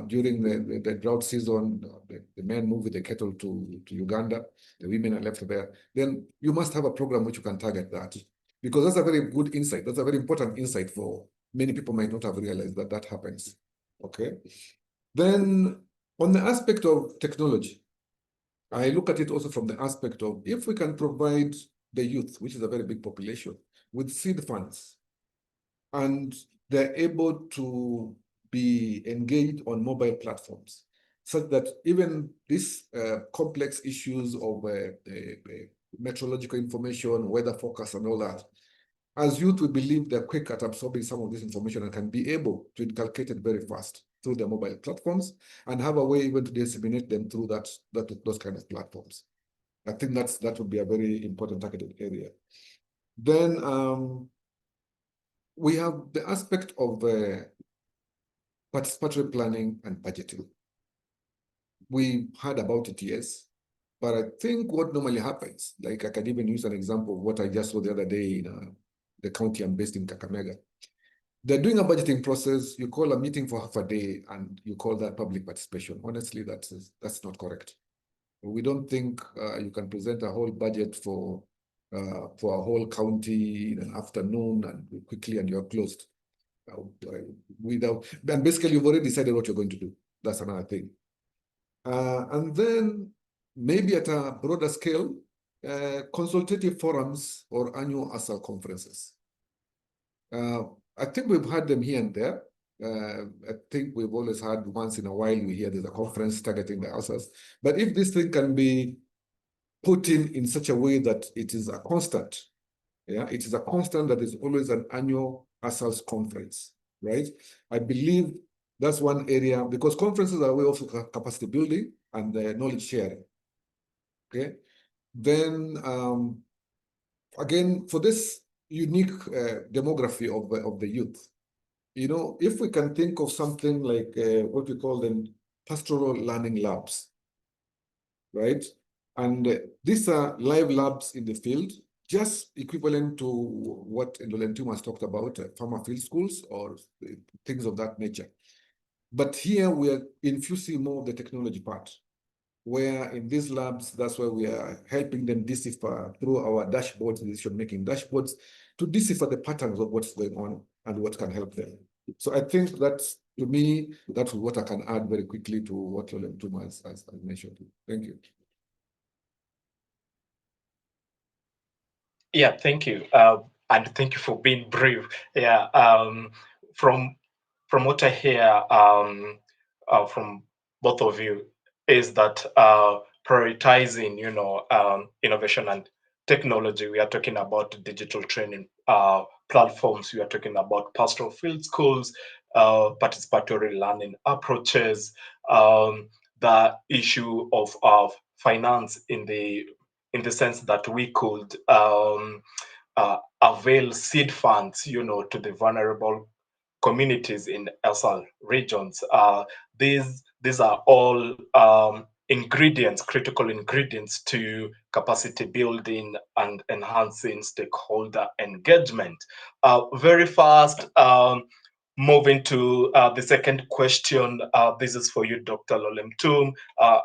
during the drought season, the men move with the cattle to Uganda, the women are left there, then you must have a program which you can target that. Because that's a very good insight. That's a very important insight for many people might not have realized that that happens, okay? Then on the aspect of technology, I look at it also from the aspect of if we can provide the youth, which is a very big population, with seed funds, and they're able to be engaged on mobile platforms, such that even these complex issues of meteorological information, weather forecast, and all that, as youth, we believe they're quick at absorbing some of this information and can be able to inculcate it very fast through their mobile platforms and have a way even to disseminate them through those kind of platforms. I think that would be a very important targeted area. Then we have the aspect of participatory planning and budgeting. We heard about it, yes, but I think what normally happens, like I can even use an example of what I just saw the other day in the county I'm based in, Kakamega. They're doing a budgeting process. You call a meeting for half a day and you call that public participation. Honestly, that's not correct. We don't think you can present a whole budget for a whole county in an afternoon and quickly and you're closed. And basically you've already decided what you're going to do. That's another thing. And then maybe at a broader scale, consultative forums or annual ASAL conferences. I think we've had them here and there. I think we've always had once in a while we hear there's a conference targeting the ASALs. But if this thing can be put in such a way that it is a constant, yeah, it is a constant that is always an annual ASALs conference, right? I believe that's one area, because conferences are a way of capacity building and knowledge sharing, okay? Then, again, for this unique demography of the youth, you know, if we can think of something like what we call them pastoral learning labs, right? And these are live labs in the field, just equivalent to what Ndolentum has talked about, farmer field schools or things of that nature. But here we are infusing more of the technology part, where in these labs, that's where we are helping them decipher through our dashboards, decision-making dashboards, to decipher the patterns of what's going on and what can help them. So I think that's, to me, that's what I can add very quickly to what Ndolentum has mentioned. Thank you. Yeah, thank you. And thank you for being brave. Yeah, from what I hear from both of you is that prioritizing, innovation and technology. We are talking about digital training platforms. We are talking about pastoral field schools, participatory learning approaches, the issue of finance in the sense that we could avail seed funds, to the vulnerable communities in ASAL regions. These are all ingredients, critical ingredients to capacity building and enhancing stakeholder engagement. Very fast, moving to the second question. This is for you, Dr. Lolemtum.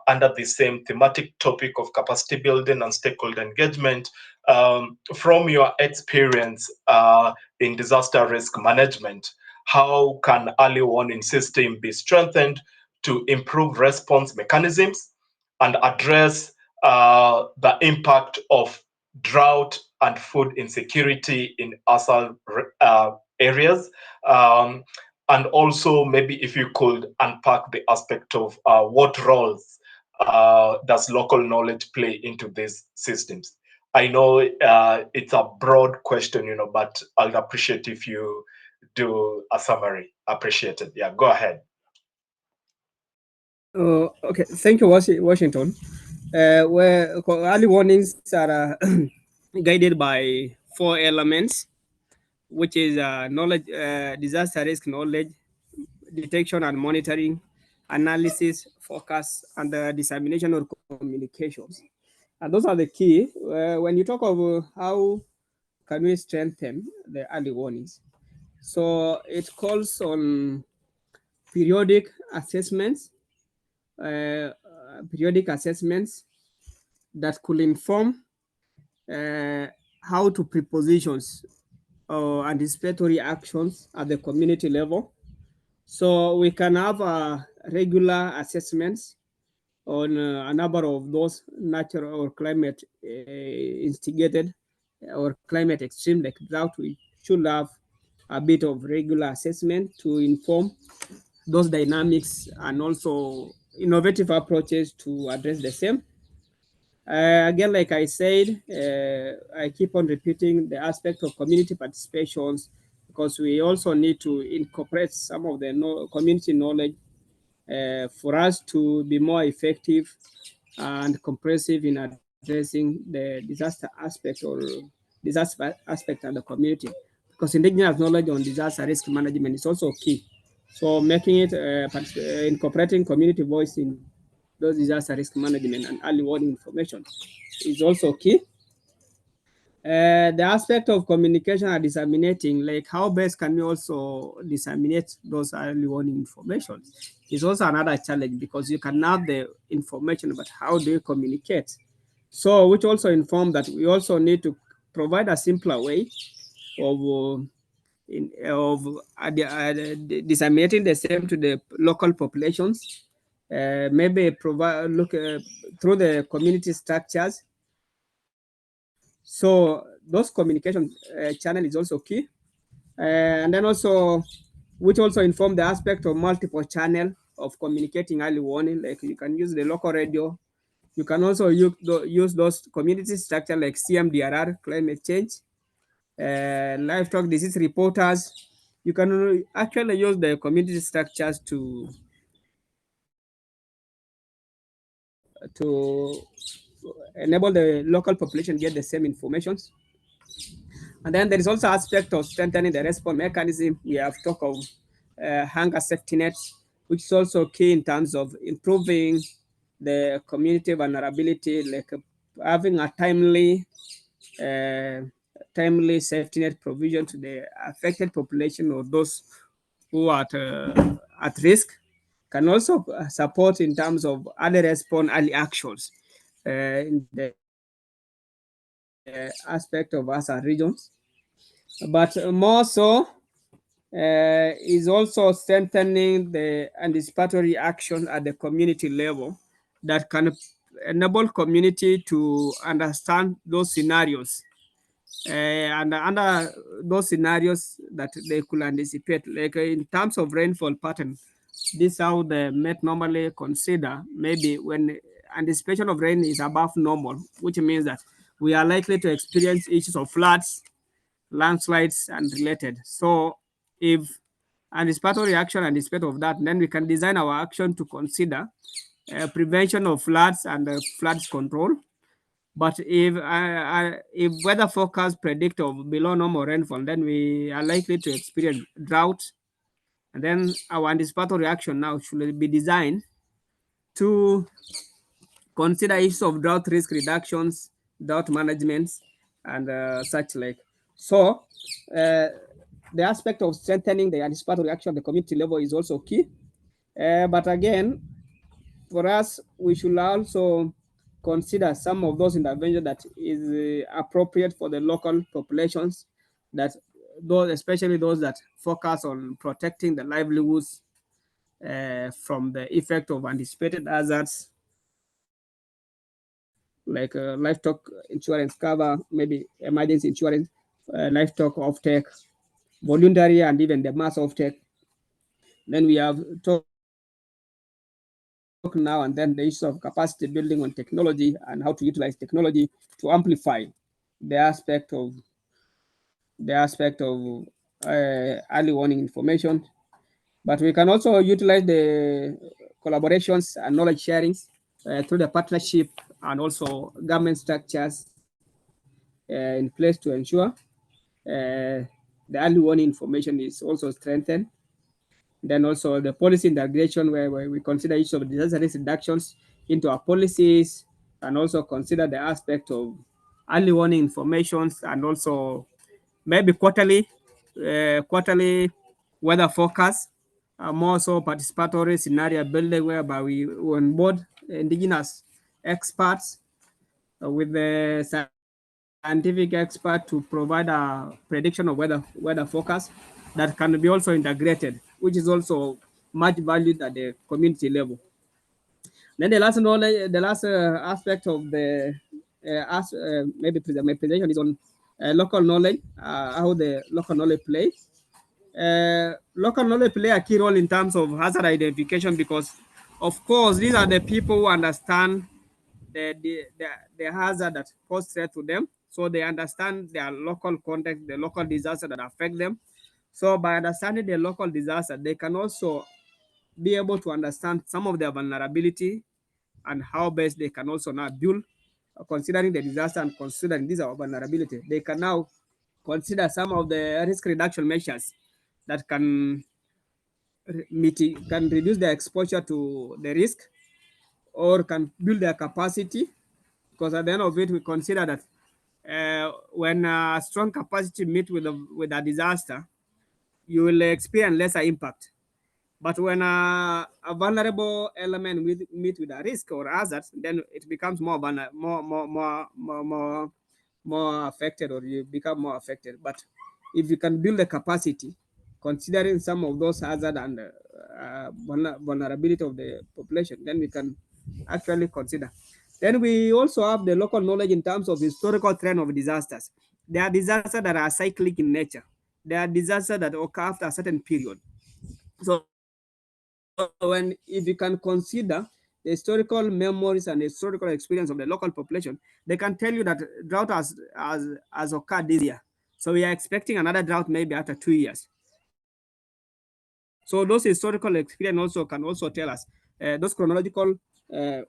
Under the same thematic topic of capacity building and stakeholder engagement, from your experience in disaster risk management, how can early warning system be strengthened to improve response mechanisms and address the impact of drought and food insecurity in ASAL areas? And also, maybe if you could unpack the aspect of what roles does local knowledge play into these systems? I know it's a broad question, but I'd appreciate if you do a summary. Appreciate it. Yeah, go ahead. Okay, thank you, Washington. Where early warnings are guided by four elements, which is knowledge, disaster risk knowledge, detection and monitoring, analysis, focus, and the dissemination or communications. And those are the key. When you talk of how can we strengthen the early warnings, so it calls on periodic assessments, that could inform uh, how to prepositions or anticipatory actions at the community level. So we can have regular assessments on a number of those natural or climate instigated or climate extreme like drought. We should have a bit of regular assessment to inform those dynamics and also innovative approaches to address the same. Again, like I said, I keep on repeating the aspect of community participations because we also need to incorporate some of the community knowledge for us to be more effective and comprehensive in addressing the disaster aspect or disaster aspect of the community. Because indigenous knowledge on disaster risk management is also key. So making it incorporating community voice in those disaster risk management and early warning information is also key. The aspect of communication and disseminating, like how best can we also disseminate those early warning information, is also another challenge because you can have the information, but how do you communicate? So, which also inform that we also need to provide a simpler way of disseminating the same to the local populations. Maybe provide look through the community structures. So those communication channel is also key, and then also which also inform the aspect of multiple channel of communicating early warning. Like you can use the local radio, you can also use those community structure like CMDRR, climate change, livestock disease reporters. You can actually use the community structures to enable the local population get the same informations. And then there is also aspect of strengthening the response mechanism. We have talked of hunger safety nets, which is also key in terms of improving the community vulnerability, like having a uh, timely safety net provision to the affected population or those who are at risk, can also support in terms of early response, early actions in the aspect of us regions. But more so is also strengthening the anticipatory action at the community level that can enable community to understand those scenarios and under those scenarios that they could anticipate, like in terms of rainfall pattern. This is how the Met normally consider maybe when anticipation of rain is above normal, which means that we are likely to experience issues of floods, landslides, and related. So if anticipatory action and instead of that, then we can design our action to consider prevention of floods and floods control. But if weather forecast predict of below normal rainfall, then we are likely to experience drought. And then our anticipatory action now should be designed to consider issues of drought risk reductions, drought management, and such like. So, uh, the aspect of strengthening the anticipatory action at the community level is also key. But again, for us, we should also consider some of those interventions that is appropriate for the local populations, that those, especially those that focus on protecting the livelihoods from the effect of anticipated hazards like livestock insurance cover, maybe emergency insurance, livestock offtake, voluntary, and even the mass offtake. Then we have talk now and then the issue of capacity building on technology and how to utilize technology to amplify the aspect of the aspect of early warning information. But we can also utilize the collaborations and knowledge sharings through the partnership and also government structures in place to ensure the early warning information is also strengthened. Then also the policy integration where we consider each of the disaster risk reductions into our policies and also consider the aspect of early warning informations and also maybe quarterly weather forecast, more so participatory scenario building whereby we onboard indigenous experts with the scientific expert to provide a prediction of weather forecast that can be also integrated, which is also much valued at the community level. Then the last knowledge, the last aspect of the maybe my presentation is on local knowledge, how the local knowledge plays. Local knowledge play a key role in terms of hazard identification because, of course, these are the people who understand the hazard that pose threat to them. So they understand their local context, the local disaster that affect them. So by understanding the local disaster, they can also be able to understand some of their vulnerability and how best they can also now build, considering the disaster and considering these are vulnerability. They can now consider some of the risk reduction measures that can can reduce their exposure to the risk or can build their capacity, because at the end of it we consider that when a strong capacity meet with a disaster, you will experience lesser impact. But when a vulnerable element meet with a risk or hazard, then it becomes more affected, or you become more affected. But if you can build a capacity, considering some of those hazard and vulnerability of the population, then we can actually consider. Then we also have the local knowledge in terms of historical trend of disasters. There are disasters that are cyclic in nature. There are disasters that occur after a certain period. So if you can consider the historical memories and the historical experience of the local population, they can tell you that drought has occurred this year. So we are expecting another drought maybe after 2 years. So those historical experience also can also tell us those chronological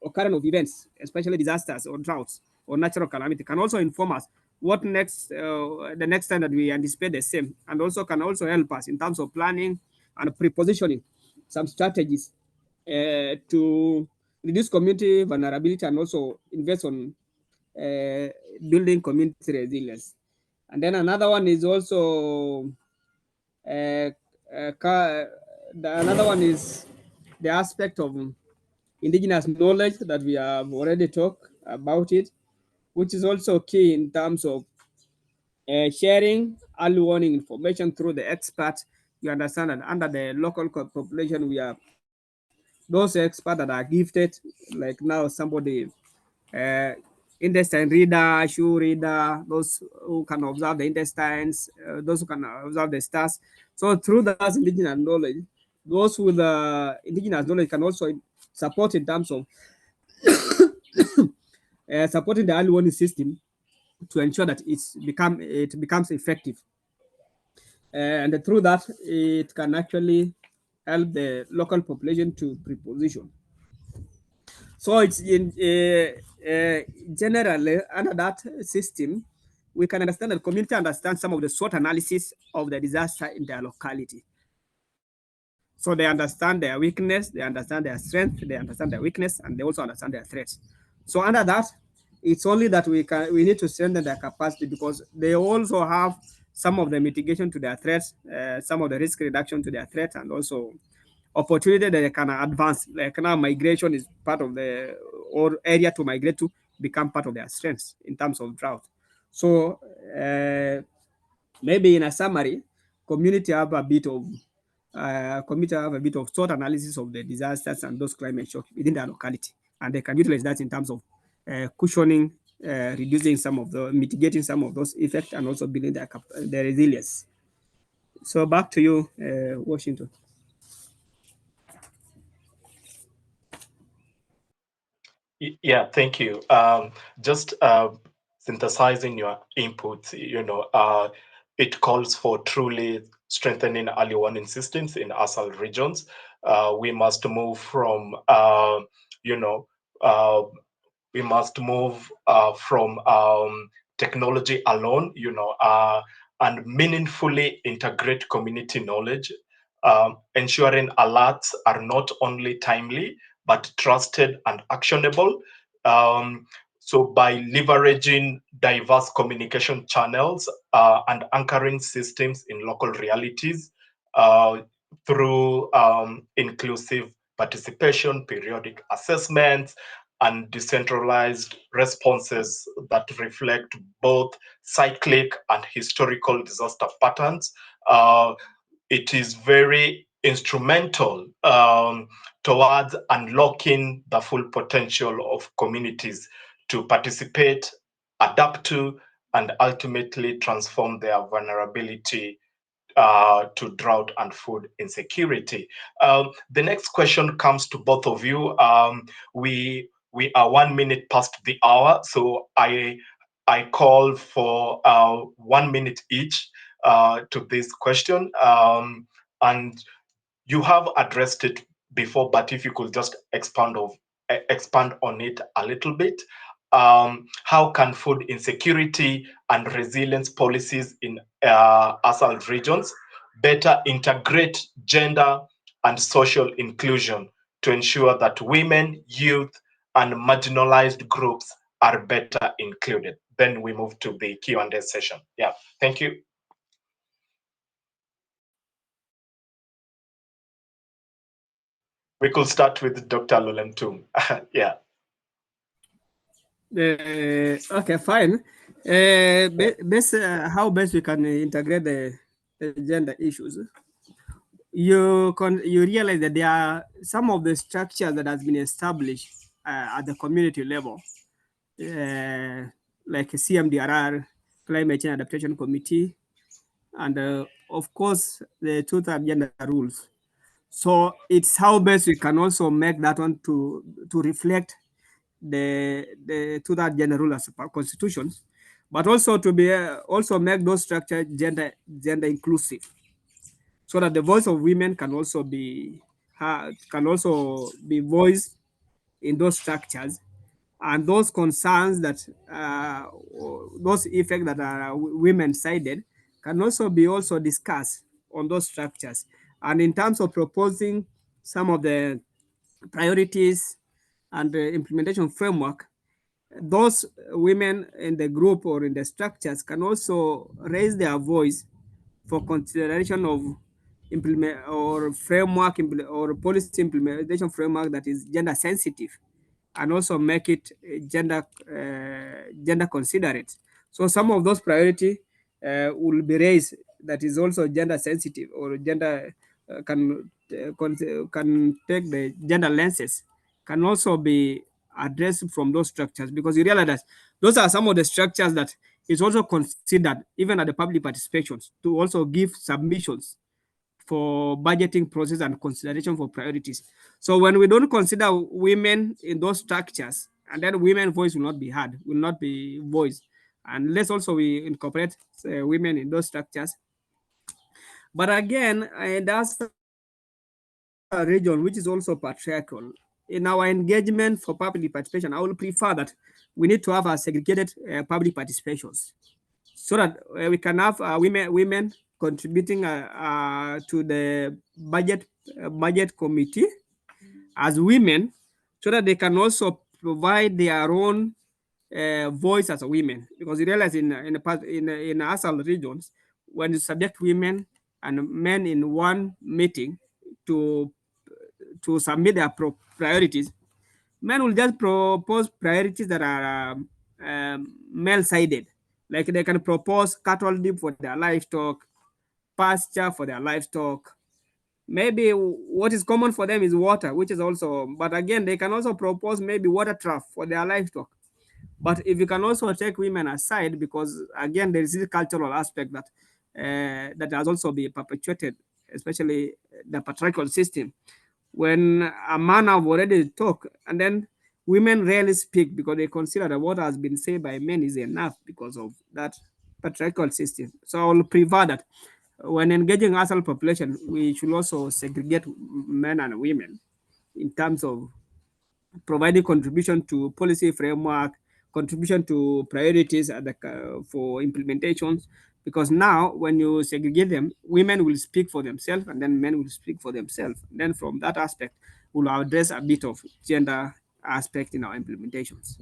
occurrence of events, especially disasters or droughts or natural calamity, can also inform us what next the next time that we anticipate the same, and also can also help us in terms of planning and pre-positioning some strategies to reduce community vulnerability and also invest on building community resilience. And then another one is also uh, another one is the aspect of indigenous knowledge that we have already talked about it, which is also key in terms of sharing early warning information through the experts. You understand that under the local population, we have those experts that are gifted, like now somebody uh, intestine reader, shoe reader, those who can observe the intestines, those who can observe the stars. So through that indigenous knowledge, those with indigenous knowledge can also support in terms of supporting the early warning system to ensure that it becomes effective. And through that, it can actually help the local population to preposition. So it's in generally under that system, we can understand that community understands some of the SWOT analysis of the disaster in their locality. So they understand their weakness, they understand their strength, they understand their weakness, and they also understand their threats. So under that, it's only that we need to strengthen their capacity, because they also have some of the mitigation to their threats, some of the risk reduction to their threats, and also opportunity that they can advance. Like now migration is part of the or area to migrate to become part of their strengths in terms of drought. So maybe in a summary, community have a bit of thought analysis of the disasters and those climate shock within their locality, and they can utilize that in terms of cushioning, reducing some of the mitigating some of those effects, and also building their resilience. So back to you, Washington. Yeah, thank you. Just synthesizing your inputs, it calls for truly strengthening early warning systems in ASAL regions, We must move from, you know, we must move from technology alone, and meaningfully integrate community knowledge, ensuring alerts are not only timely, but trusted and actionable. Um, so by leveraging diverse communication channels and anchoring systems in local realities uh, through inclusive participation, periodic assessments, and decentralized responses that reflect both cyclic and historical disaster patterns. It is very instrumental towards unlocking the full potential of communities to participate, adapt to, and ultimately transform their vulnerability to drought and food insecurity. The next question comes to both of you. We are 1 minute past the hour, so I call for 1 minute each to this question. And you have addressed it before, but if you could just expand on it a little bit. How can food insecurity and resilience policies in ASAL regions better integrate gender and social inclusion to ensure that women, youth, and marginalized groups are better included? Then we move to the Q&A session. Yeah, thank you. We could start with Dr. Lolentum. Yeah. Okay, fine. How best we can integrate the gender issues? You realize that there are some of the structures that has been established at the community level, like CMDRR, Climate Change Adaptation Committee, and of course the two-third gender rules. So it's how best we can also make that one to reflect the two-third gender rule as per constitutions, but also to be also make those structures gender inclusive, so that the voice of women can also be voiced in those structures, and those concerns that those effects that are women sided can also be also discussed on those structures. And in terms of proposing some of the priorities and the implementation framework, those women in the group or in the structures can also raise their voice for consideration of implement or framework or policy implementation framework that is gender sensitive, and also make it gender considerate. So some of those priority will be raised that is also gender sensitive, or gender can take the gender lenses, can also be addressed from those structures, because you realize that those are some of the structures that is also considered even at the public participations to also give submissions for budgeting process and consideration for priorities. So when we don't consider women in those structures, and then women voice will not be heard, will not be voiced. And let's also we incorporate women in those structures. But again, that's a region which is also patriarchal. In our engagement for public participation, I will prefer that we need to have a segregated public participations, so that we can have women contributing to the budget committee as women, so that they can also provide their own voice as a women. Because you realize in ASAL regions, when you subject women and men in one meeting to submit their priorities, men will just propose priorities that are male-sided. Like they can propose cattle dip for their livestock, pasture for their livestock. Maybe what is common for them is water, which is also, but again, they can also propose maybe water trough for their livestock. But if you can also take women aside, because again, there is this cultural aspect that has also been perpetuated, especially the patriarchal system. When a man have already talked, and then women rarely speak because they consider that what has been said by men is enough because of that patriarchal system. So I will prefer that. When engaging ASAL population, we should also segregate men and women in terms of providing contribution to policy framework, contribution to priorities at for implementations. Because now, when you segregate them, women will speak for themselves, and then men will speak for themselves. Then, from that aspect, we'll address a bit of gender aspect in our implementations.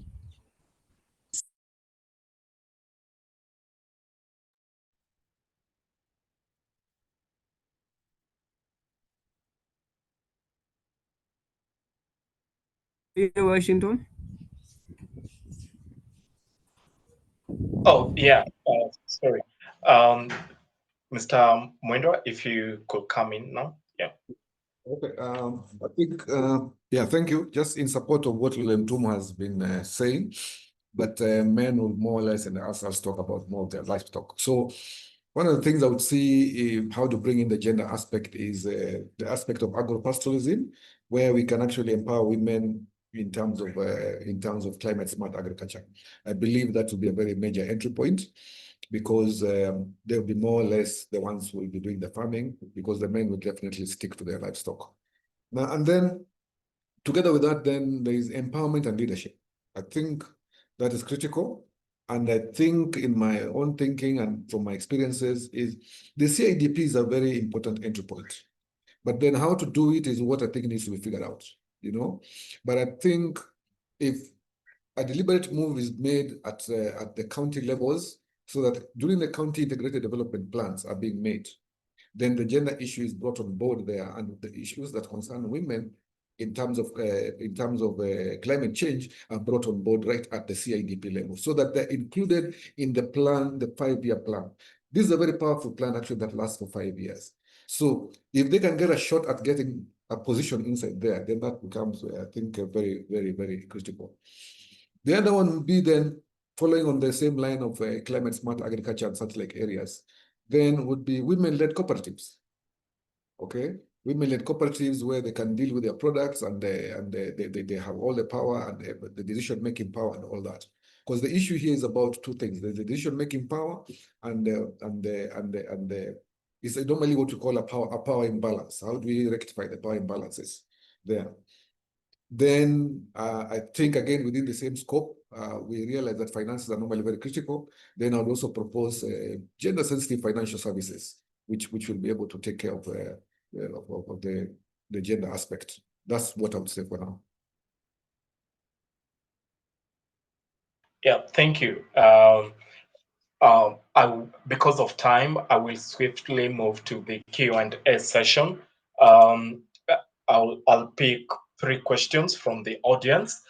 Washington. Oh, yeah, sorry. Mr. Mwendwa, if you could come in now. Yeah. Okay, I think, yeah, thank you. Just in support of what William Tum has been saying, but men will more or less, and us talk about more of their livestock. So one of the things I would see how to bring in the gender aspect is the aspect of agropastoralism, where we can actually empower women in terms of climate smart agriculture. I believe that will be a very major entry point, because they'll be more or less the ones who will be doing the farming, because the men will definitely stick to their livestock. Now, and then together with that, then there is empowerment and leadership. I think that is critical. And I think in my own thinking and from my experiences is the CIDP is a very important entry point. But then how to do it is what I think needs to be figured out, you know? But I think if a deliberate move is made at the county levels, so that during the county integrated development plans are being made, then the gender issue is brought on board there, and the issues that concern women in terms of climate change are brought on board right at the CIDP level, so that they're included in the plan, the 5-year plan. This is a very powerful plan actually that lasts for 5 years. So if they can get a shot at getting a position inside there, then that becomes, I think, very, very, very critical. The other one would be then following on the same line of climate smart agriculture and such like areas, then would be women-led cooperatives. Okay, women-led cooperatives where they can deal with their products, and they have all the power and the decision-making power and all that. Because the issue here is about two things: there's the decision-making power and it's normally what we call a power imbalance. How do we rectify the power imbalances there? Then I think, again, within the same scope, we realize that finances are normally very critical. Then I would also propose gender-sensitive financial services, which will be able to take care of the gender aspect. That's what I would say for now. Yeah, thank you. Because of time, I will swiftly move to the Q&A session. I'll pick 3 questions from the audience.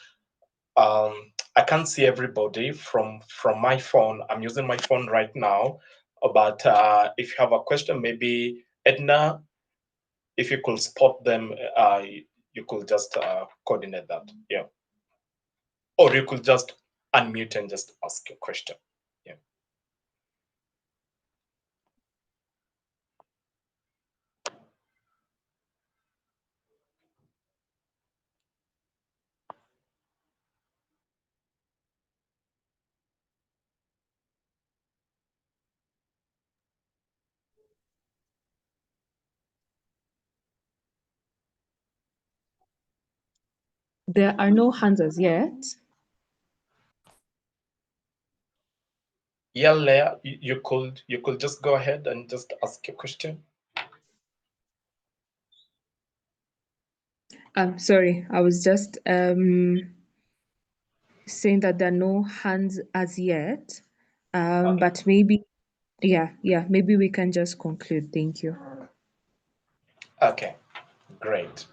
I can't see everybody from my phone. I'm using my phone right now, but if you have a question, maybe Edna, if you could spot them, you could just coordinate that. Yeah, or you could just unmute and just ask a question. Yeah. There are no hands as yet. Yeah, Leah, you could just go ahead and just ask your question. I'm sorry, I was just saying that there are no hands as yet. Okay. But maybe, maybe we can just conclude. Thank you. Okay, great.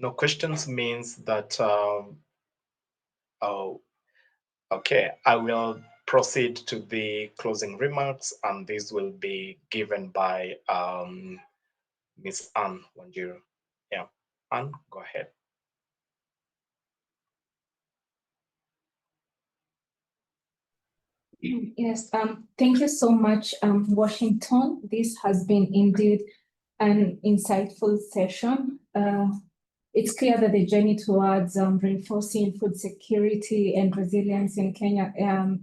No questions means that, oh, okay, I will proceed to the closing remarks, and this will be given by Ms. Anne Wanjiru. Yeah, Anne, go ahead. Yes, thank you so much, Washington. This has been indeed an insightful session. It's clear that the journey towards reinforcing food security and resilience in Kenya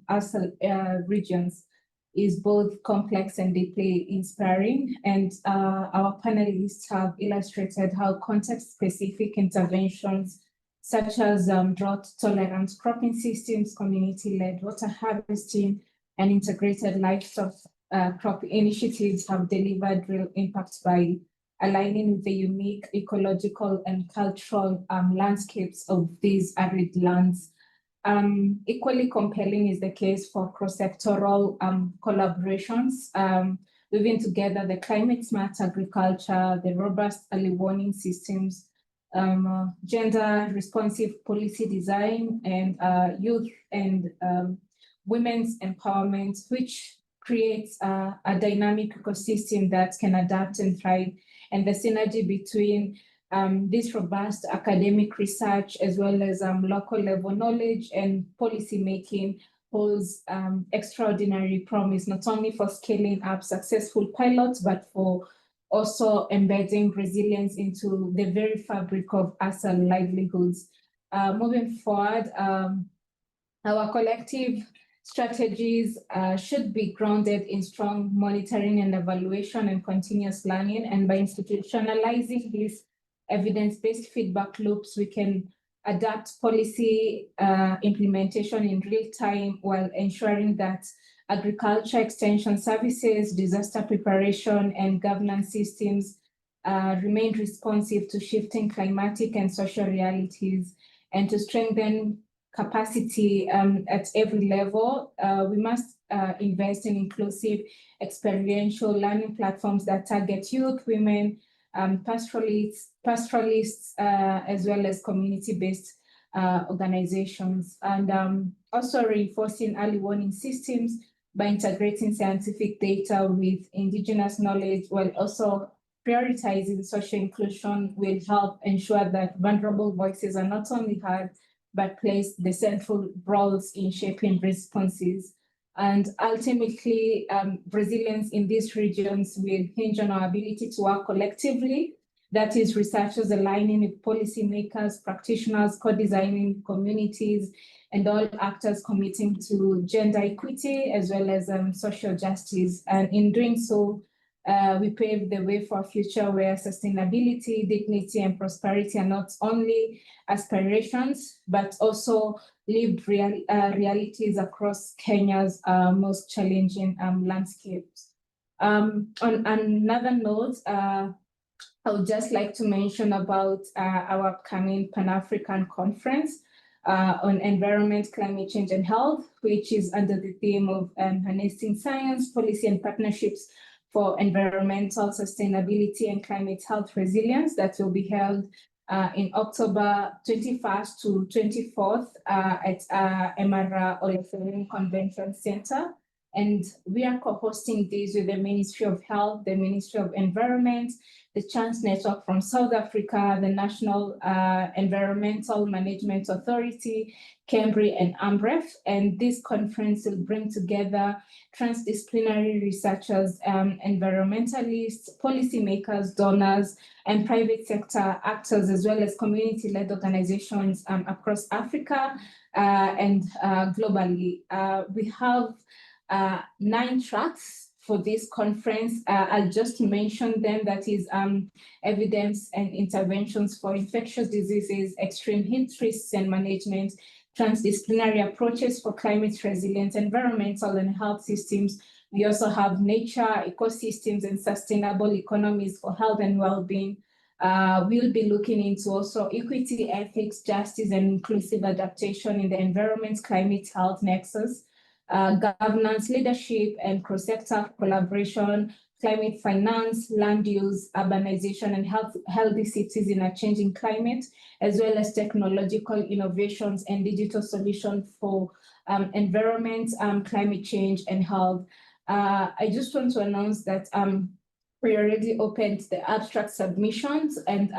ASAL regions is both complex and deeply inspiring. And our panelists have illustrated how context-specific interventions such as drought-tolerant cropping systems, community-led water harvesting, and integrated livestock crop initiatives have delivered real impact by aligning with the unique ecological and cultural landscapes of these arid lands. Equally compelling is the case for cross-sectoral collaborations, weaving together the climate-smart agriculture, the robust early warning systems, gender-responsive policy design, and youth and women's empowerment, which creates a dynamic ecosystem that can adapt and thrive. And the synergy between this robust academic research as well as local level knowledge and policy making holds extraordinary promise, not only for scaling up successful pilots, but for also embedding resilience into the very fabric of ASAL livelihoods. Moving forward, our collective strategies should be grounded in strong monitoring and evaluation and continuous learning. And by institutionalizing these evidence-based feedback loops, we can adapt policy implementation in real time while ensuring that agriculture extension services, disaster preparation, and governance systems remain responsive to shifting climatic and social realities. And to strengthen capacity at every level, we must invest in inclusive experiential learning platforms that target youth, women, pastoralists, as well as community-based organizations, and also reinforcing early warning systems by integrating scientific data with indigenous knowledge, while also prioritizing social inclusion will help ensure that vulnerable voices are not only heard, but plays the central roles in shaping responses. And ultimately, resilience in these regions will hinge on our ability to work collectively. That is, researchers aligning with policymakers, practitioners, co-designing communities, and all actors committing to gender equity as well as social justice. And in doing so, we pave the way for a future where sustainability, dignity, and prosperity are not only aspirations, but also lived realities across Kenya's most challenging landscapes. On another note, I would just like to mention about our upcoming Pan-African Conference on Environment, Climate Change, and Health, which is under the theme of harnessing science, policy, and partnerships for environmental sustainability and climate health resilience, that will be held in October 21st to 24th at Emara Olefin Convention Center. And we are co-hosting this with the Ministry of Health, the Ministry of Environment, the Chance Network from South Africa, the National Environmental Management Authority, Cambry, and AMREF. And this conference will bring together transdisciplinary researchers, environmentalists, policymakers, donors, and private sector actors, as well as community-led organizations across Africa and globally. We have 9 tracks for this conference. I'll just mention them. That is evidence and interventions for infectious diseases, extreme heat risks and management, transdisciplinary approaches for climate resilience, environmental and health systems. We also have nature, ecosystems, and sustainable economies for health and well-being. We'll be looking into also equity, ethics, justice, and inclusive adaptation in the environment, climate, health nexus, governance, leadership, and cross-sector collaboration, climate finance, land use, urbanization, and healthy cities in a changing climate, as well as technological innovations and digital solutions for environment, climate change, and health. I just want to announce that we already opened the abstract submissions, and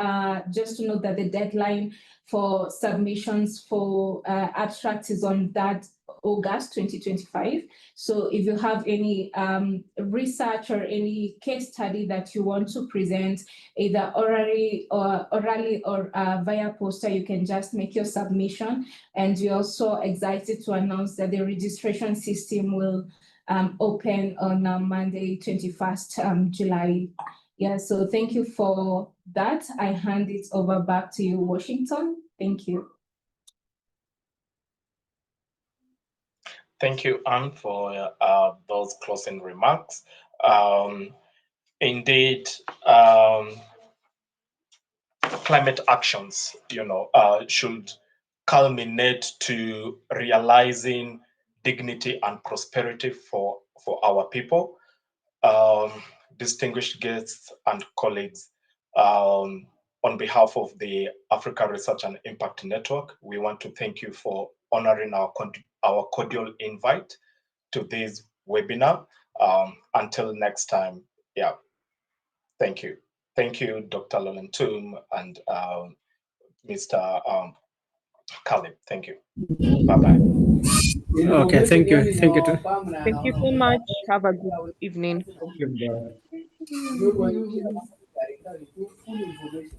just to note that the deadline for submissions for abstracts is on that August 2025. So if you have any research or any case study that you want to present, either orally or via poster, you can just make your submission. And we're also excited to announce that the registration system will open on Monday, 21st July. Yeah, so thank you for that. I hand it over back to you, Washington. Thank you. Thank you, Anne, for those closing remarks. Indeed, climate actions, should culminate to realizing dignity and prosperity for our people. Distinguished guests and colleagues, on behalf of the Africa Research and Impact Network, we want to thank you for honoring our cordial invite to this webinar. Until next time, yeah, thank you. Thank you, Dr. Lolentum and Mr. Caleb. Thank you. Bye-bye. Okay, thank you. Thank you too. Thank you so much. Have a good evening. Okay, bye.